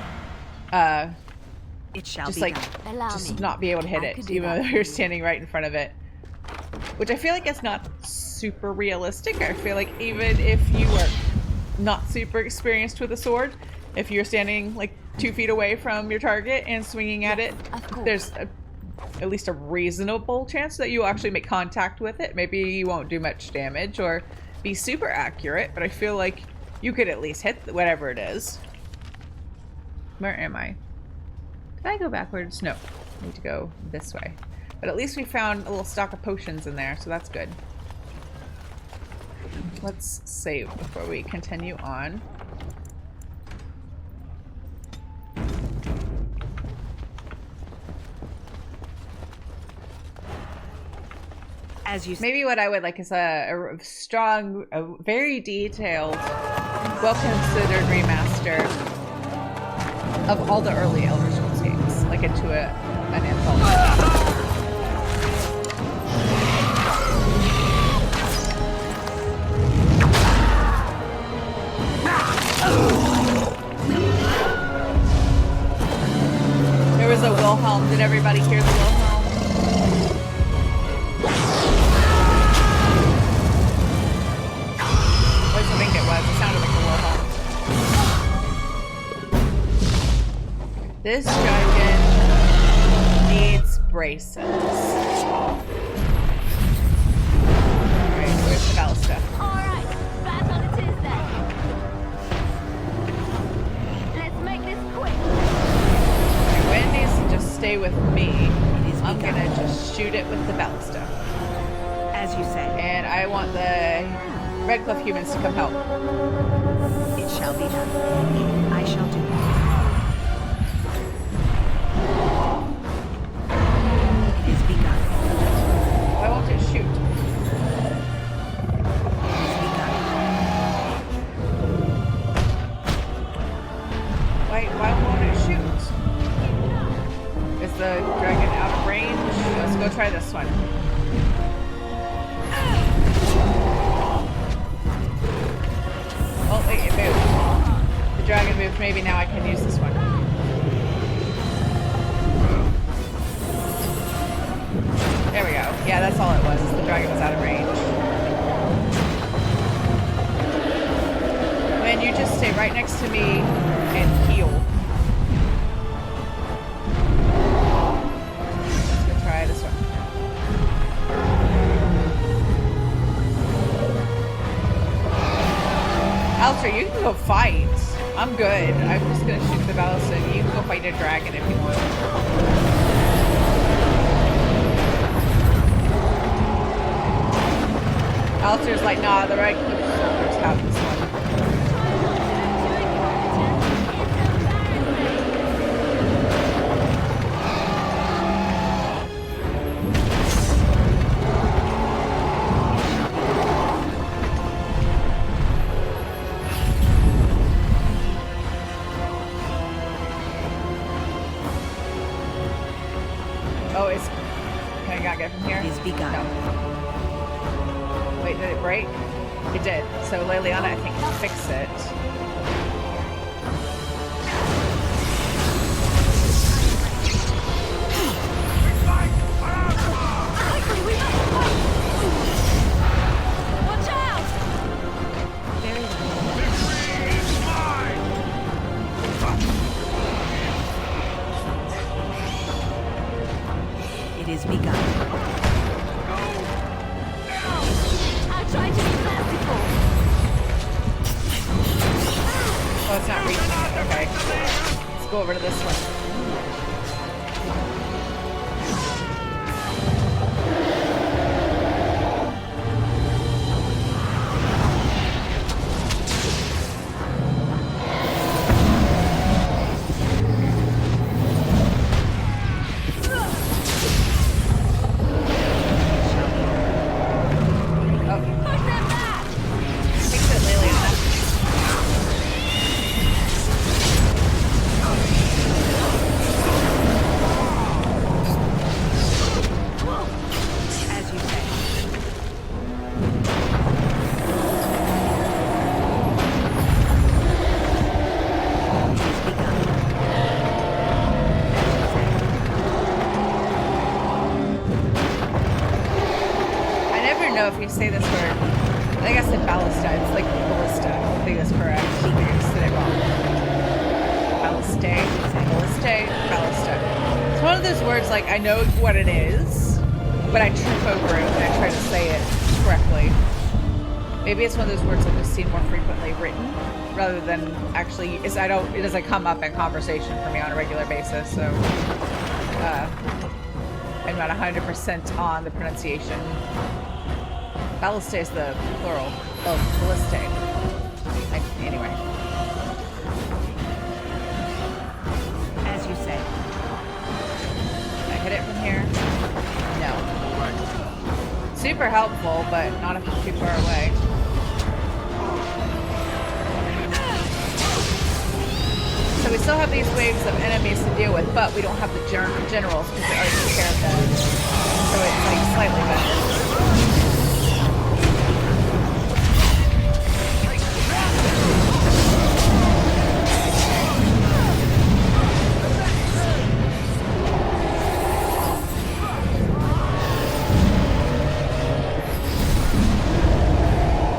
It shall just be like done. just not be able to hit it even though you're standing right in front of it, which I feel like is not super realistic. I feel like even if you are not super experienced with a sword, if you're standing like 2 feet away from your target and swinging at it, there's at least a reasonable chance that you'll actually make contact with it. Maybe you won't do much damage or be super accurate, but I feel like you could at least hit whatever it is. Where am I? Did I go backwards? No. I need to go this way. But at least we found a little stock of potions in there, so that's good. Let's save before we continue on. As you Maybe what I would like is a strong, a very detailed, well-considered remaster of all the early Elder Scrolls games, like into an anthology. There was a Wilhelm. Did everybody hear the Wilhelm? I think it was. It sounded like a Wilhelm. This dragon needs braces. Alright, where's the Ballista? Alright, battle it is then. Let's make this quick. Okay, Gwen needs to just stay with me. I'm gonna just shoot it with the Ballista. As you say. And I want the Redcliffe humans to come help. It shall be done. I shall do it. It is begun. Why won't it shoot? It is begun. Why won't it shoot? Is the dragon out of range? Let's go try this one. Oh, wait, it moved. The dragon moved. Maybe now I can use this one. There we go. Yeah, that's all it was. The dragon was out of range. When you just stay right next to me and heal. Let's go try this one. Alistair, you can go fight. I'm good. I'm just gonna shoot the Ballista. You can go fight a dragon if you want. Alistair's like, nah, the right soldiers have this one. begun. No. Wait, did it break? It did. So Leliana, I think, can fix it. Watch out! Very well. It is begun. I tried to be classical. Oh, it's not reaching it. Okay. Let's go over to this one. Push them back! Fix it, Leliana. As you say. It is begun. As you say. I never know if you say this word. I think I said ballista. It's like ballista. I think that's correct. I think I said it wrong. Ballista. Ballista. It's one of those words like I know what it is, but I trip over it when I try to say it correctly. Maybe it's one of those words I've just seen more frequently written rather than actually. It doesn't come up in conversation for me on a regular basis, so I'm not 100% on the pronunciation. Ballista is the plural of ballistae. Anyway. As you say. Can I hit it from here? No. Super helpful, but not if it's too far away. So we still have these waves of enemies to deal with, but we don't have the generals because they already took care of them. So it's like slightly better.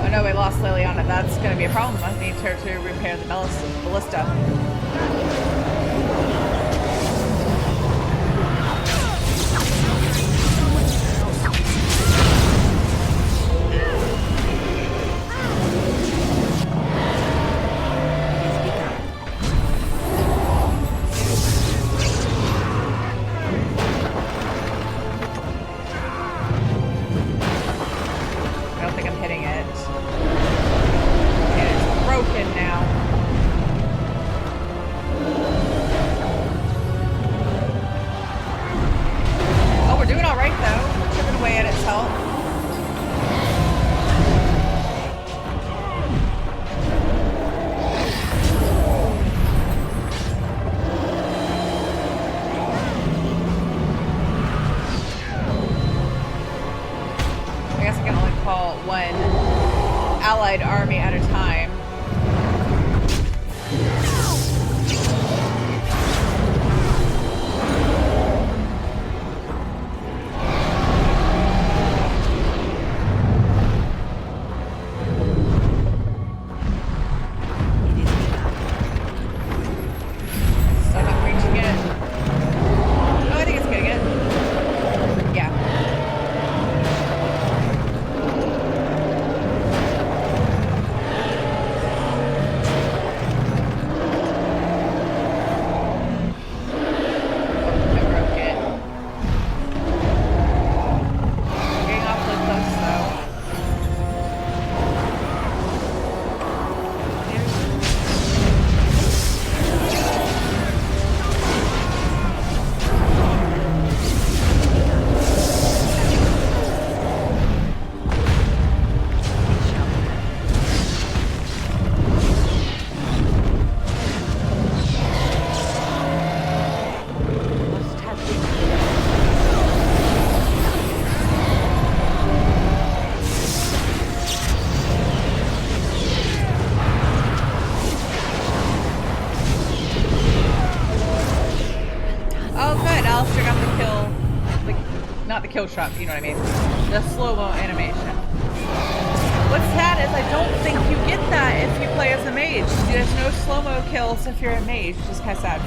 Oh no, we lost Leliana. That's going to be a problem. I need her to repair the ballista. I don't think I'm hitting it. And it's broken now. kill shot, you know what I mean? The slow-mo animation. What's sad is I don't think you get that if you play as a mage. There's no slow-mo kills if you're a mage, which is kind of sad.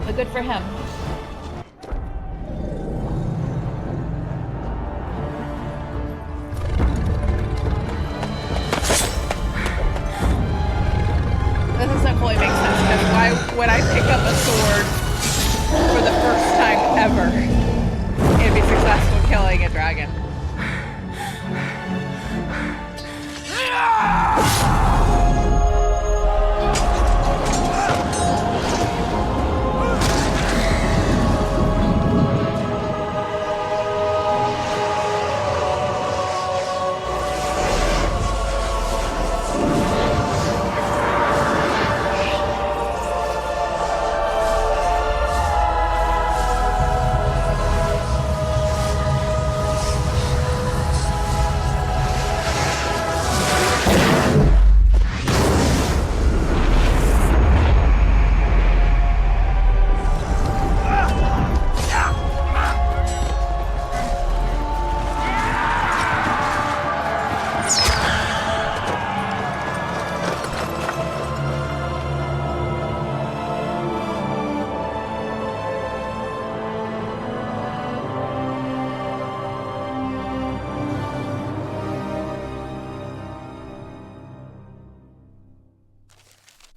But good for him. This doesn't fully make sense because why would I pick up a sword for the first time ever and be successful killing a dragon?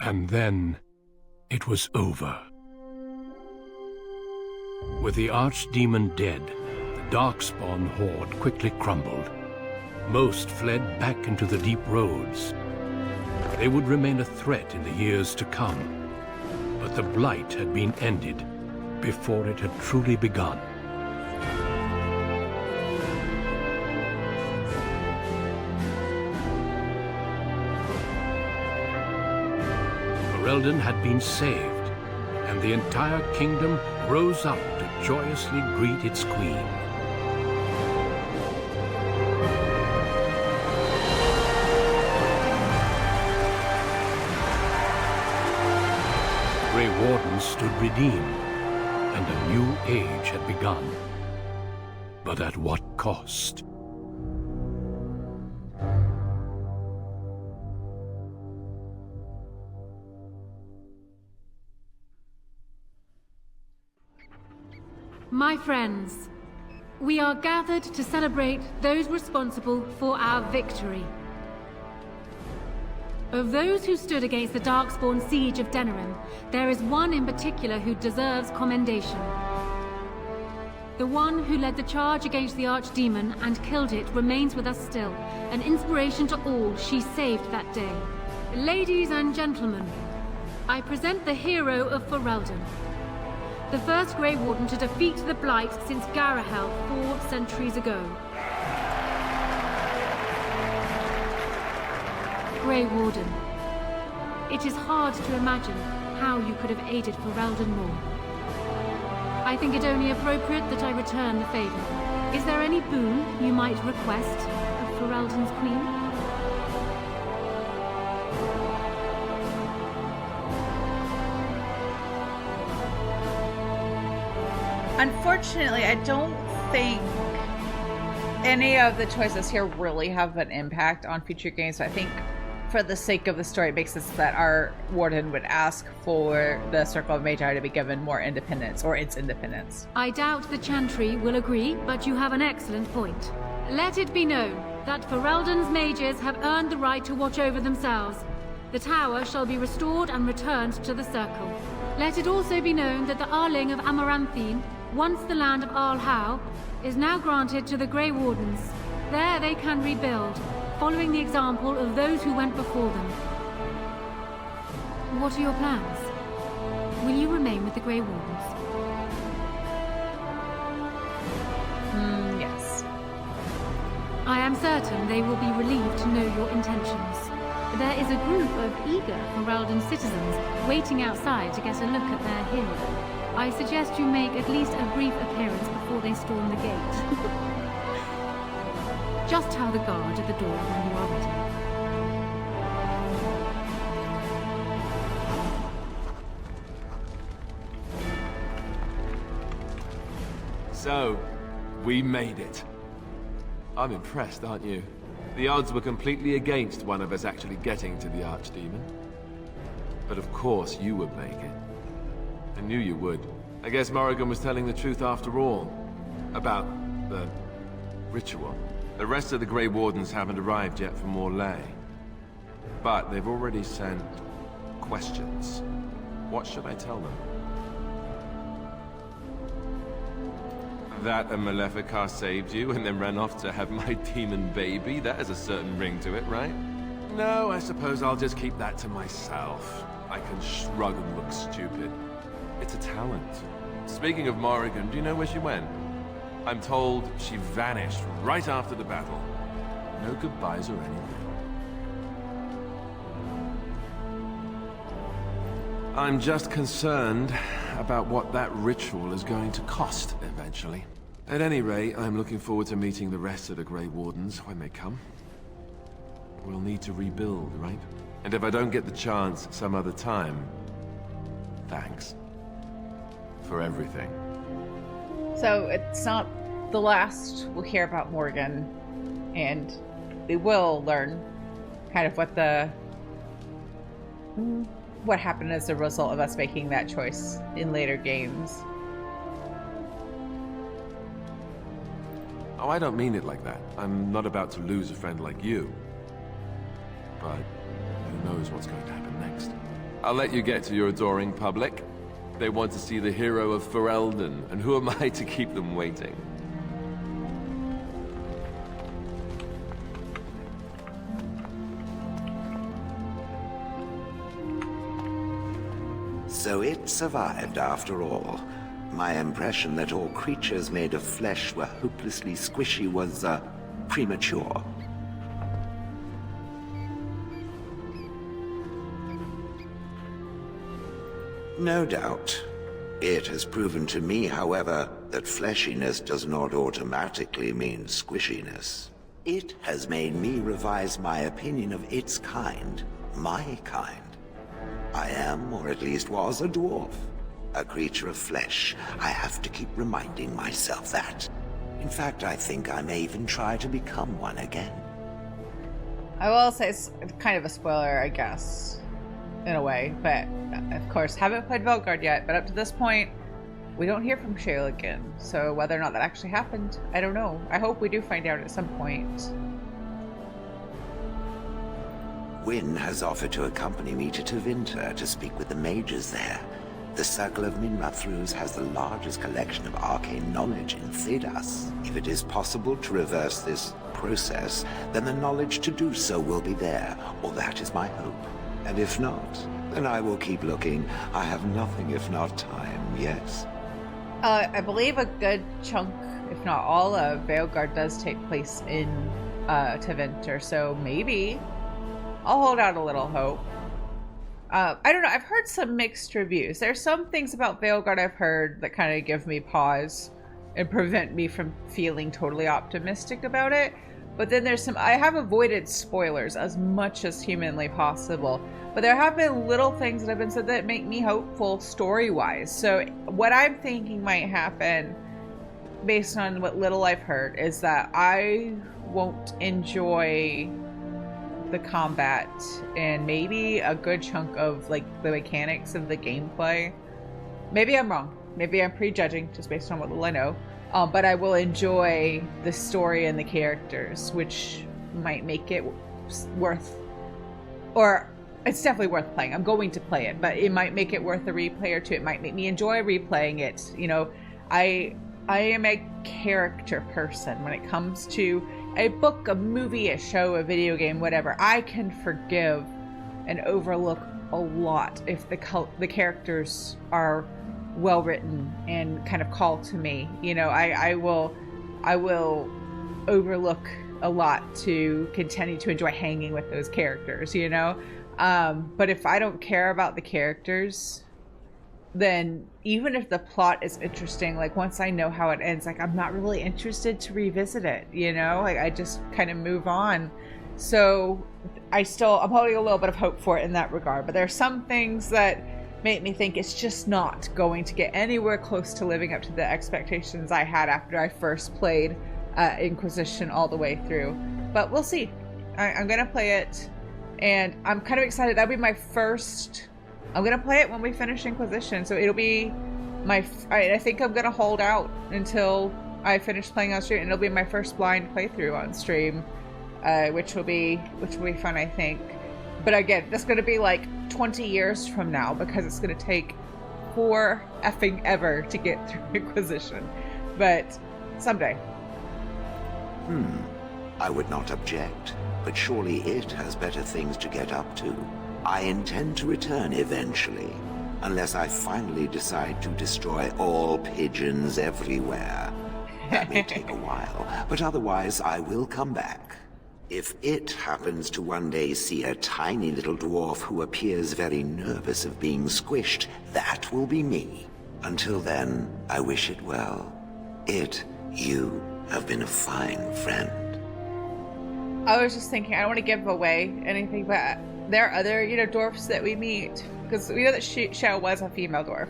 And then, it was over. With the Archdemon dead, the Darkspawn horde quickly crumbled. Most fled back into the deep roads. They would remain a threat in the years to come. But the blight had been ended before it had truly begun. Ferelden had been saved, and the entire kingdom rose up to joyously greet its queen. The Grey Wardens stood redeemed, and a new age had begun. But at what cost? My friends, we are gathered to celebrate those responsible for our victory. Of those who stood against the Darkspawn siege of Denerim, there is one in particular who deserves commendation. The one who led the charge against the Archdemon and killed it remains with us still, an inspiration to all she saved that day. Ladies and gentlemen, I present the hero of Ferelden. The first Grey Warden to defeat the Blight since Garahel 4 centuries ago. Grey Warden, it is hard to imagine how you could have aided Ferelden more. I think it only appropriate that I return the favor. Is there any boon you might request of Ferelden's queen? Unfortunately, I don't think any of the choices here really have an impact on future games. So I think for the sake of the story, it makes sense that our warden would ask for the Circle of Magi to be given more independence, or its independence. I doubt the Chantry will agree, but you have an excellent point. Let it be known that Ferelden's mages have earned the right to watch over themselves. The tower shall be restored and returned to the Circle. Let it also be known that the Arling of Amaranthine, once the land of Arlhau, is now granted to the Grey Wardens. There they can rebuild, following the example of those who went before them. What are your plans? Will you remain with the Grey Wardens? Yes. I am certain they will be relieved to know your intentions. There is a group of eager Ferelden citizens waiting outside to get a look at their hero. I suggest you make at least a brief appearance before they storm the gate. Just tell the guard at the door when you are ready. So, we made it. I'm impressed, aren't you? The odds were completely against one of us actually getting to the Archdemon. But of course you would make it. I knew you would. I guess Morrigan was telling the truth after all. About the ritual. The rest of the Grey Wardens haven't arrived yet from Morlaix. But they've already sent questions. What should I tell them? That a Maleficar saved you and then ran off to have my demon baby? That has a certain ring to it, right? No, I suppose I'll just keep that to myself. I can shrug and look stupid. It's a talent. Speaking of Morrigan, do you know where she went? I'm told she vanished right after the battle. No goodbyes or anything. I'm just concerned about what that ritual is going to cost eventually. At any rate, I'm looking forward to meeting the rest of the Grey Wardens when they come. We'll need to rebuild, right? And if I don't get the chance some other time, thanks. For everything. So it's not the last we'll hear about Morgan, and we will learn kind of what happened as a result of us making that choice in later games. Oh, I don't mean it like that. I'm not about to lose a friend like you. But who knows what's going to happen next. I'll let you get to your adoring public. They want to see the hero of Ferelden, and who am I to keep them waiting? So it survived after all. My impression that all creatures made of flesh were hopelessly squishy was, premature. No doubt. It has proven to me, however, that fleshiness does not automatically mean squishiness. It has made me revise my opinion of its kind, my kind. I am, or at least was, a dwarf. A creature of flesh. I have to keep reminding myself that. In fact, I think I may even try to become one again. I will say it's kind of a spoiler, I guess, in a way, but of course, haven't played Velgard yet, but up to this point, we don't hear from Shale again, so whether or not that actually happened, I don't know. I hope we do find out at some point. Wynn has offered to accompany me to Tevinter to speak with the mages there. The Circle of Minrathrus has the largest collection of arcane knowledge in Thedas. If it is possible to reverse this process, then the knowledge to do so will be there, or that is my hope. And if not, then I will keep looking. I have nothing if not time, yes? I believe a good chunk, if not all, of Veilguard does take place in Tevinter, so maybe I'll hold out a little hope. I don't know, I've heard some mixed reviews. There's some things about Veilguard I've heard that kind of give me pause and prevent me from feeling totally optimistic about it. But then there's some, I have avoided spoilers as much as humanly possible. But there have been little things that have been said that make me hopeful story-wise. So what I'm thinking might happen, based on what little I've heard, is that I won't enjoy the combat and maybe a good chunk of like the mechanics of the gameplay. Maybe I'm wrong. Maybe I'm prejudging just based on what little I know. But I will enjoy the story and the characters, which might make it worth, or it's definitely worth playing. I'm going to play it, but it might make it worth a replay or two. It might make me enjoy replaying it. You know, I am a character person when it comes to a book, a movie, a show, a video game, whatever. I can forgive and overlook a lot if the characters are well written and kind of call to me. You know, I will overlook a lot to continue to enjoy hanging with those characters, you know. But if I don't care about the characters, then even if the plot is interesting, like once I know how it ends, like I'm not really interested to revisit it, you know. Like I just kind of move on. So I'm holding a little bit of hope for it in that regard. But there are some things that made me think it's just not going to get anywhere close to living up to the expectations I had after I first played Inquisition all the way through. But we'll see. I'm going to play it, and I'm kind of excited. That'll be my first... I'm going to play it when we finish Inquisition, so it'll be my... I think I'm going to hold out until I finish playing on stream, and it'll be my first blind playthrough on stream, which will be fun, I think. But again, that's going to be like 20 years from now, because it's going to take 4 effing ever to get through Inquisition. But someday. I would not object, but surely it has better things to get up to. I intend to return eventually, unless I finally decide to destroy all pigeons everywhere. That may take a while, but otherwise I will come back. If it happens to one day see a tiny little dwarf who appears very nervous of being squished, that will be me. Until then, I wish it well. You have been a fine friend. I was just thinking, I don't want to give away anything, but there are other, dwarfs that we meet, because we know that Shale was a female dwarf.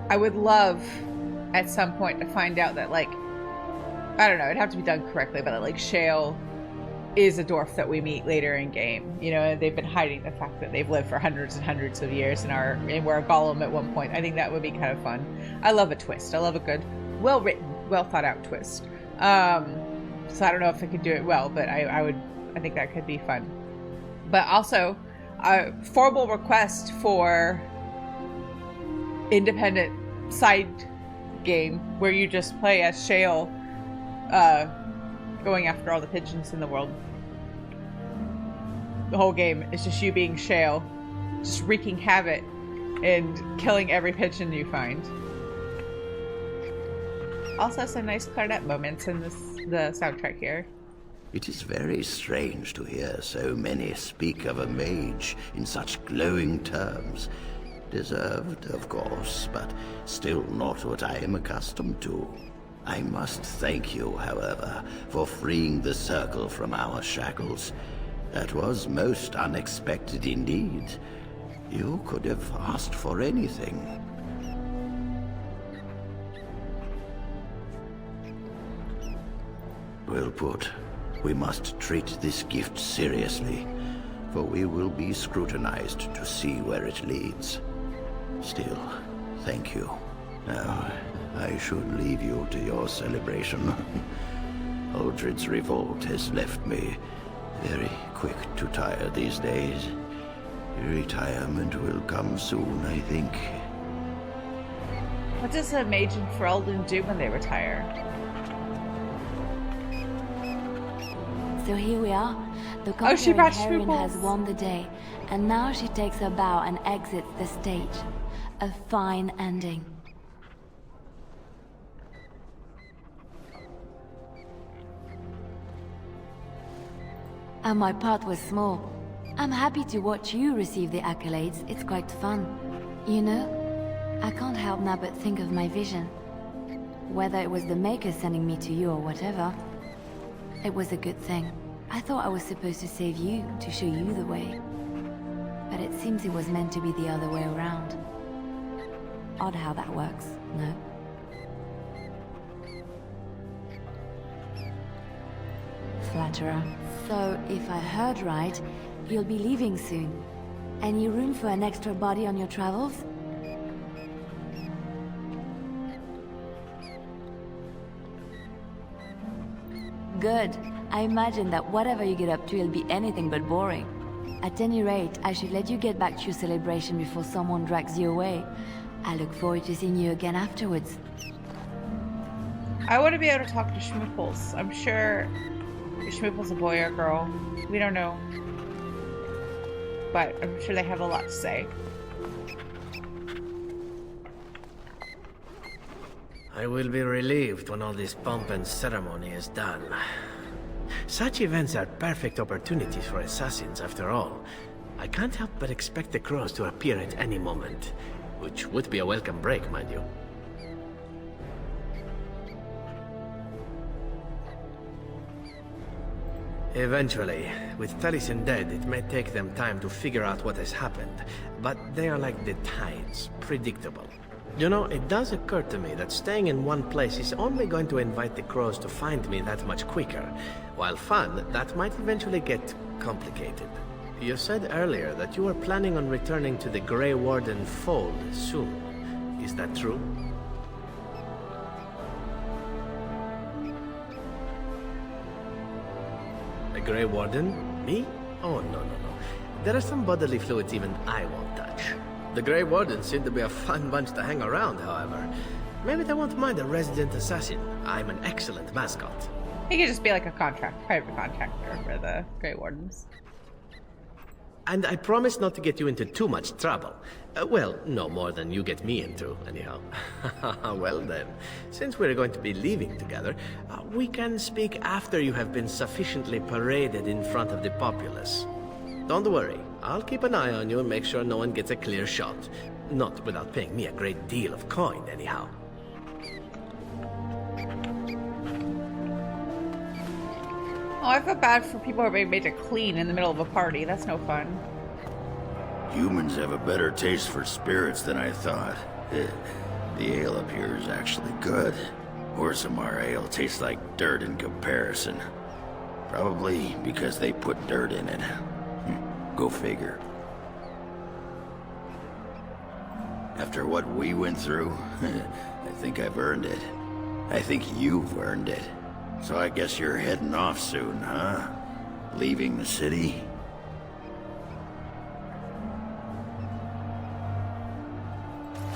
I would love, at some point, to find out that, like, I don't know, it'd have to be done correctly, but like, Shale is a dwarf that we meet later in game. They've been hiding the fact that they've lived for hundreds and hundreds of years and were a golem at one point. I think that would be kind of fun. I love a twist. I love a good, well-written, well-thought-out twist. So I don't know if I could do it well, but I think that could be fun. But also, a formal request for independent side game where you just play as Shale, going after all the pigeons in the world. The whole game is just you being Shale, just wreaking havoc and killing every pigeon you find. Also some nice clarinet moments in the soundtrack here. It is very strange to hear so many speak of a mage in such glowing terms. Deserved, of course, but still not what I am accustomed to. I must thank you, however, for freeing the circle from our shackles. That was most unexpected indeed. You could have asked for anything. Well put. We must treat this gift seriously, for we will be scrutinized to see where it leads. Still, thank you. Now, I should leave you to your celebration. Uldred's revolt has left me very quick to tire these days. Retirement will come soon, I think. What does a Mage and Ferelden do when they retire? So here we are. The she conquering brought heroine Schmooples. has won the day, and now she takes her bow and exits the stage. A fine ending. And my part was small. I'm happy to watch you receive the accolades. It's quite fun. I can't help now but think of my vision. Whether it was the Maker sending me to you or whatever, it was a good thing. I thought I was supposed to save you, to show you the way. But it seems it was meant to be the other way around. Odd how that works, no? Flatterer. So, if I heard right, you'll be leaving soon. Any room for an extra body on your travels? Good. I imagine that whatever you get up to will be anything but boring. At any rate, I should let you get back to your celebration before someone drags you away. I look forward to seeing you again afterwards. I want to be able to talk to Schmooples. I'm sure Schmoople's a boy or a girl. We don't know. But I'm sure they have a lot to say. I will be relieved when all this pomp and ceremony is done. Such events are perfect opportunities for assassins, after all. I can't help but expect the crows to appear at any moment, which would be a welcome break, mind you. Eventually. With Taliesin dead, it may take them time to figure out what has happened, but they are like the tides, predictable. You know, it does occur to me that staying in one place is only going to invite the crows to find me that much quicker. While fun, that might eventually get complicated. You said earlier that you were planning on returning to the Grey Warden fold soon. Is that true? The Grey Warden? Me? Oh, no. There are some bodily fluids even I won't touch. The Grey Wardens seem to be a fun bunch to hang around, however. Maybe they won't mind a resident assassin. I'm an excellent mascot. He could just be like a private contractor for the Grey Wardens. And I promise not to get you into too much trouble. Well, no more than you get me into, anyhow. Well then, since we're going to be leaving together, we can speak after you have been sufficiently paraded in front of the populace. Don't worry, I'll keep an eye on you and make sure no one gets a clear shot. Not without paying me a great deal of coin, anyhow. Oh, I feel bad for people who are being made to clean in the middle of a party. That's no fun. Humans have a better taste for spirits than I thought. The ale up here is actually good. Orsamar ale tastes like dirt in comparison. Probably because they put dirt in it. Go figure. After what we went through, I think I've earned it. I think you've earned it. So I guess you're heading off soon, huh? Leaving the city?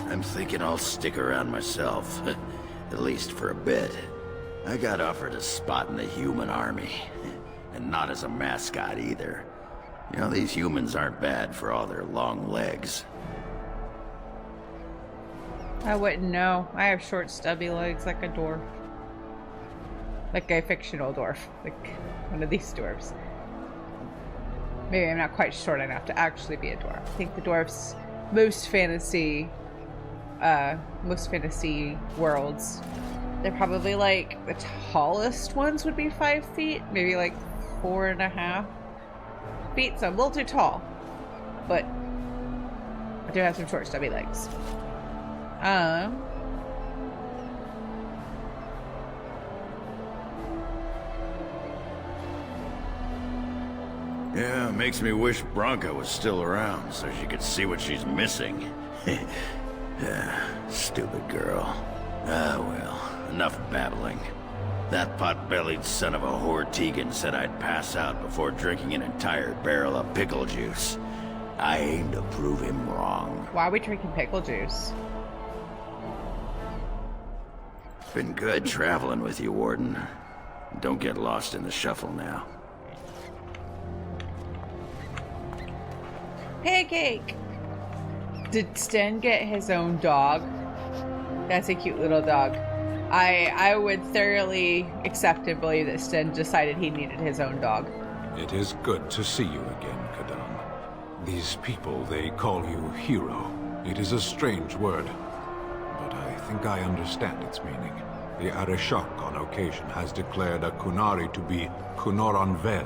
I'm thinking I'll stick around myself, at least for a bit. I got offered a spot in the human army, and not as a mascot either. You know, these humans aren't bad for all their long legs. I wouldn't know. I have short, stubby legs like a dwarf. Like a fictional dwarf. Like one of these dwarves. Maybe I'm not quite short enough to actually be a dwarf. I think the dwarfs, most fantasy worlds, they're probably like, the tallest ones would be 5 feet. Maybe like 4.5 feet. So I'm a little too tall. But I do have some short, stubby legs. Yeah, makes me wish Bronca was still around so she could see what she's missing. Stupid girl. Ah, well, enough babbling. That pot-bellied son of a whore Tegan said I'd pass out before drinking an entire barrel of pickle juice. I aim to prove him wrong. Why are we drinking pickle juice? Been good traveling with you, Warden. Don't get lost in the shuffle now. Pancake! Did Sten get his own dog? That's a cute little dog. I would thoroughly accept and believe that Sten decided he needed his own dog. It is good to see you again, Kadan. These people, they call you hero. It is a strange word, but I think I understand its meaning. The Arishok on occasion has declared a Kunari to be Kunoran Vel,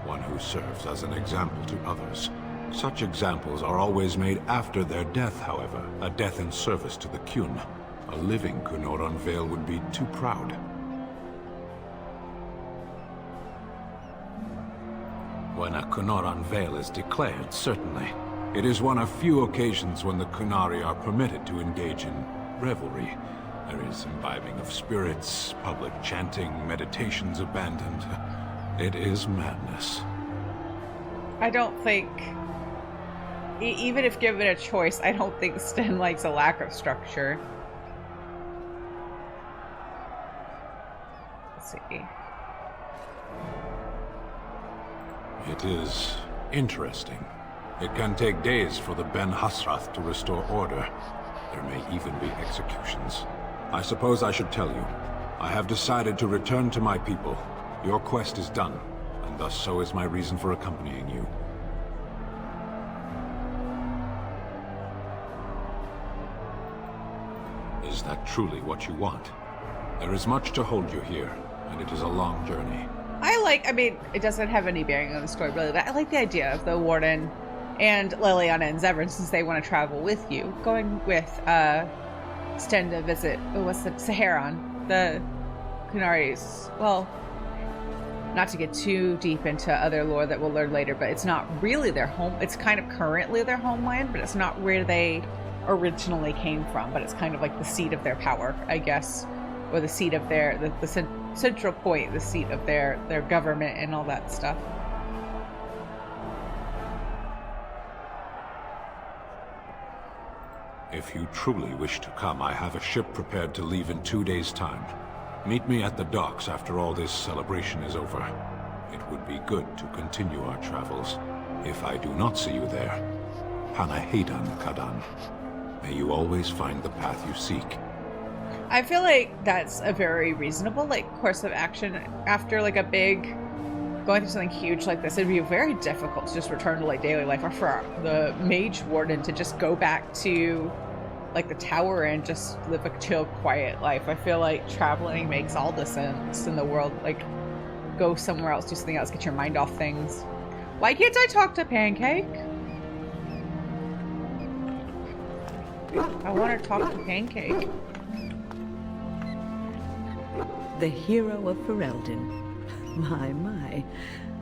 one who serves as an example to others. Such examples are always made after their death, however, a death in service to the Kyun. A living Kunoran Vel would be too proud. When a Kunoran Vel is declared, certainly. It is one of few occasions when the Kunari are permitted to engage in revelry. There is imbibing of spirits, public chanting, meditations abandoned. It is madness. I don't think, even if given a choice, I don't think Sten likes a lack of structure. Let's see. It is interesting. It can take days for the Ben Hasrath to restore order. There may even be executions. I suppose I should tell you. I have decided to return to my people. Your quest is done, and thus so is my reason for accompanying you. Is that truly what you want? There is much to hold you here, and it is a long journey. I mean, it doesn't have any bearing on the story really, but I like the idea of the Warden and Leliana and Zevran, since they want to travel with you, going with Sten to visit, Saharon, the Kunaris. Well, not to get too deep into other lore that we'll learn later, but it's not really their home. It's kind of currently their homeland, but it's not where they originally came from, but it's kind of like the seat of their power, I guess, or the seat of the central point, the seat of their government and all that stuff. If you truly wish to come, I have a ship prepared to leave in 2 days' time. Meet me at the docks after all this celebration is over. It would be good to continue our travels. If I do not see you there, Panaheidan Kadan. May you always find the path you seek. I feel like that's a very reasonable course of action. After a big going through something huge like this, it'd be very difficult to just return to daily life, or for the Mage Warden to just go back to the tower and just live a chill, quiet life. I feel like traveling makes all the sense in the world. Go somewhere else, do something else, get your mind off things. Why can't I talk to Pancake? I want to talk to Pancake. The hero of Ferelden. My.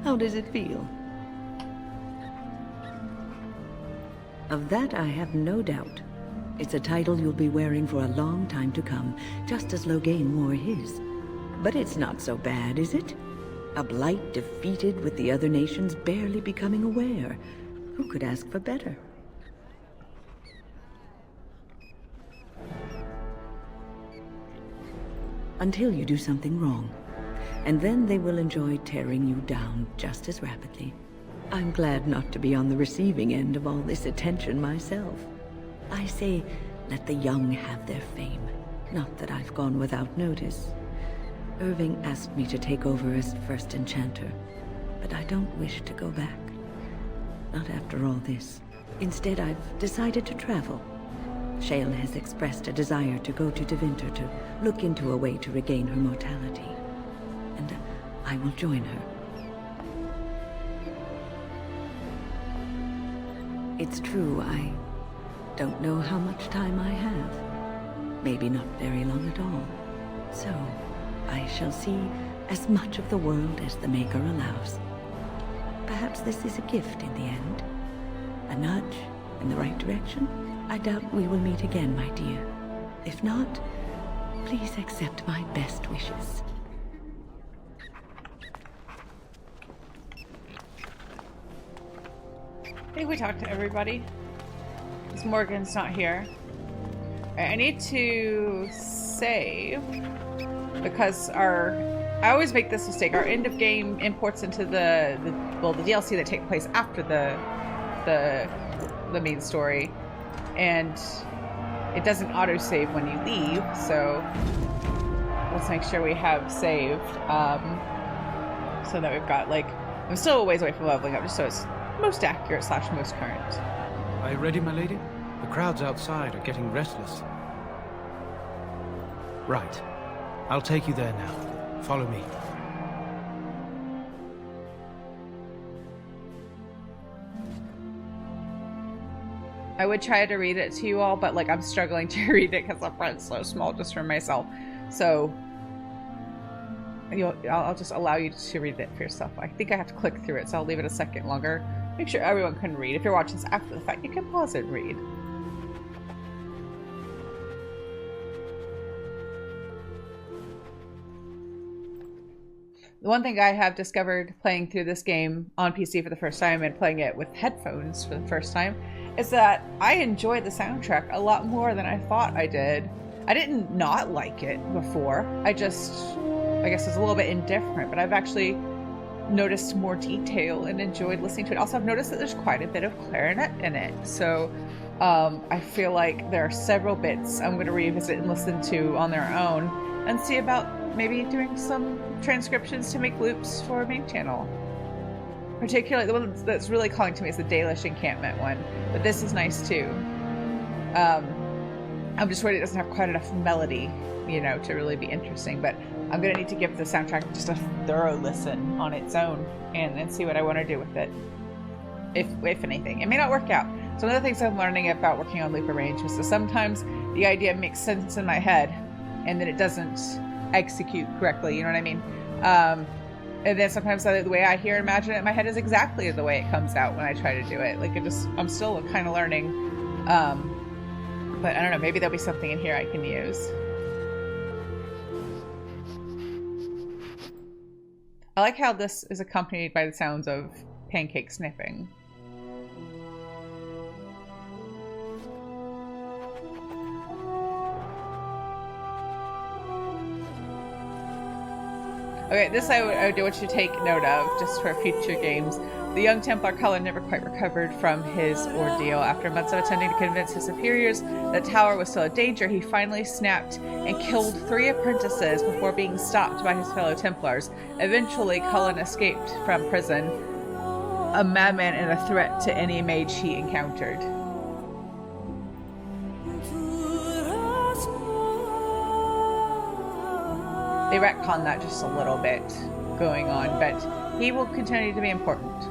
How does it feel? Of that I have no doubt. It's a title you'll be wearing for a long time to come, just as Loghain wore his. But it's not so bad, is it? A blight defeated with the other nations barely becoming aware. Who could ask for better? Until you do something wrong. And then they will enjoy tearing you down just as rapidly. I'm glad not to be on the receiving end of all this attention myself. I say, let the young have their fame. Not that I've gone without notice. Irving asked me to take over as first enchanter, but I don't wish to go back. Not after all this. Instead, I've decided to travel. Shale has expressed a desire to go to Tevinter to look into a way to regain her mortality. And I will join her. It's true, I don't know how much time I have. Maybe not very long at all. So, I shall see as much of the world as the Maker allows. Perhaps this is a gift in the end. A nudge in the right direction? I doubt we will meet again, my dear. If not, please accept my best wishes. I think we talked to everybody. Because Morgan's not here. I need to save. Because I always make this mistake. Our end of game imports into the DLC that take place after the main story. And it doesn't auto-save when you leave, so let's make sure we have saved, so that we've got, I'm still a ways away from leveling up, just so it's most accurate / most current. Are you ready, my lady? The crowds outside are getting restless. Right. I'll take you there now. Follow me. I would try to read it to you all, but I'm struggling to read it because the front's so small just for myself. So I'll just allow you to read it for yourself. I think I have to click through it, so I'll leave it a second longer. Make sure everyone can read. If you're watching this after the fact, you can pause it and read. The one thing I have discovered playing through this game on PC for the first time and playing it with headphones for the first time is that I enjoy the soundtrack a lot more than I thought I did. I didn't not like it before. I guess it's a little bit indifferent, but I've actually noticed more detail and enjoyed listening to it. Also, I've noticed that there's quite a bit of clarinet in it. So I feel like there are several bits I'm going to revisit and listen to on their own and see about maybe doing some transcriptions to make loops for a main channel. Particularly, the one that's really calling to me is the Dalish encampment one, but this is nice too. I'm just worried it doesn't have quite enough melody, to really be interesting, but I'm gonna need to give the soundtrack just a thorough listen on its own and then see what I want to do with it. If anything. It may not work out. So one of the things I'm learning about working on loop arrangements is sometimes the idea makes sense in my head and then it doesn't execute correctly, you know what I mean? And then sometimes the way I hear and imagine it in my head is exactly the way it comes out when I try to do it. Like I'm still kind of learning. But I don't know, maybe there'll be something in here I can use. I like how this is accompanied by the sounds of pancake sniffing. Okay, this I do want you to take note of, just for future games. The young Templar Cullen never quite recovered from his ordeal. After months of attempting to convince his superiors that Tower was still a danger, he finally snapped and killed 3 apprentices before being stopped by his fellow Templars. Eventually, Cullen escaped from prison, a madman and a threat to any mage he encountered. They retcon that just a little bit going on, but he will continue to be important.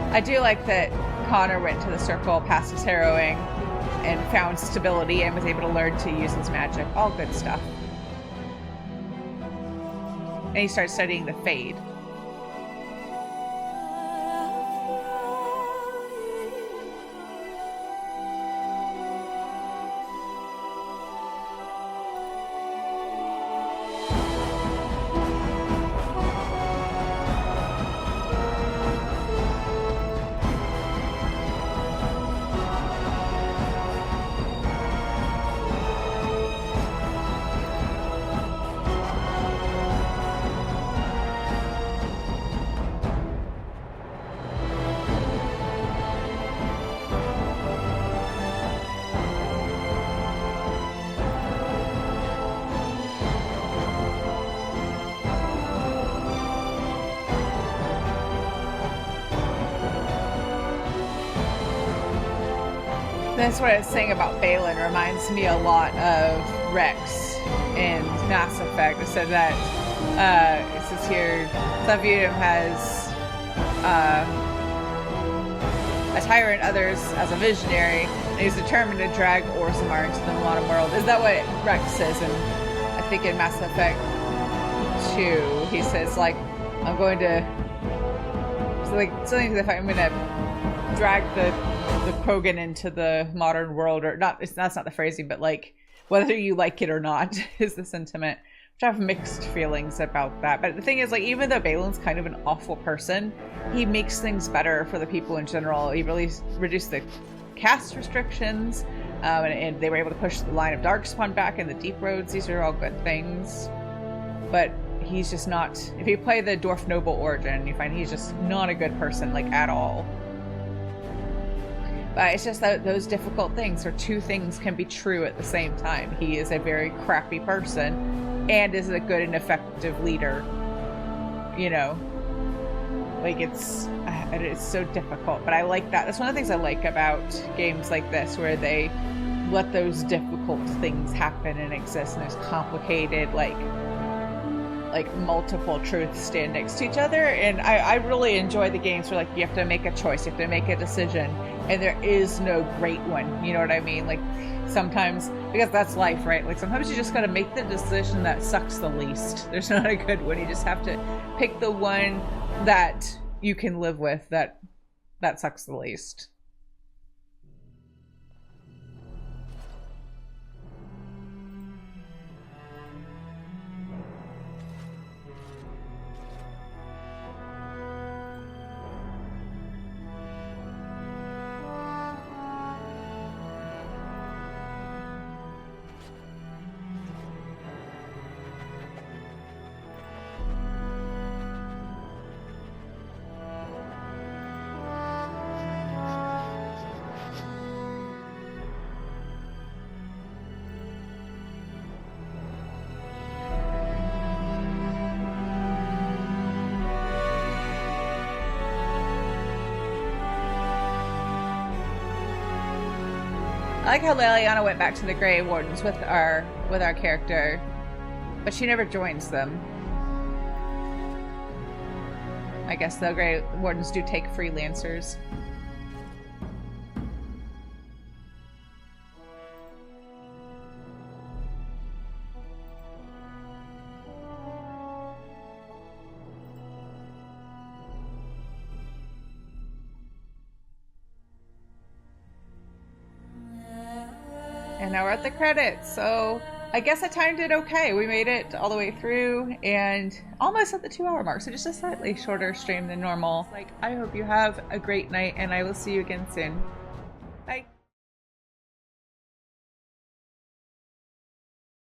I do like that Connor went to the circle past his harrowing and found stability and was able to learn to use his magic. All good stuff. And he starts studying the Fade. That's what I was saying about Balin. Reminds me a lot of Rex in Mass Effect. It said that it says here, Savium has a tyrant, others as a visionary, and he's determined to drag Orzammar into the modern world. Is that what Rex says? And I think in Mass Effect 2, he says like, I'm going to, so like something to the effect, I'm going to drag the Krogan into the modern world, or not. That's not the phrasing, but like whether you like it or not is the sentiment. Which I have mixed feelings about that. But the thing is, like, even though Balin's kind of an awful person, he makes things better for the people in general. He really reduced the cast restrictions, and they were able to push the line of Darkspawn back in the Deep Roads. These are all good things, but he's just not. If you play the Dwarf Noble origin, you find he's just not a good person, like, at all. But it's just that those difficult things, or two things can be true at the same time. He is a very crappy person and is a good and effective leader. You know, like it's so difficult, but I like that. That's one of the things I like about games like this, where they let those difficult things happen and exist, and there's complicated, like multiple truths stand next to each other. And I really enjoy the games where, like, you have to make a choice, you have to make a decision, and there is no great one. You know what I mean? Like, sometimes, because that's life, right? Like, sometimes you just gotta make the decision that sucks the least. There's not a good one. You just have to pick the one that you can live with, that sucks the least. like how Leliana went back to the Grey Wardens with our character, but she never joins them. I guess the Grey Wardens do take freelancers. And now we're at the credits, so I guess I timed it okay. We made it all the way through and almost at the 2-hour mark, so just a slightly shorter stream than normal. I hope you have a great night, and I will see you again soon. Bye.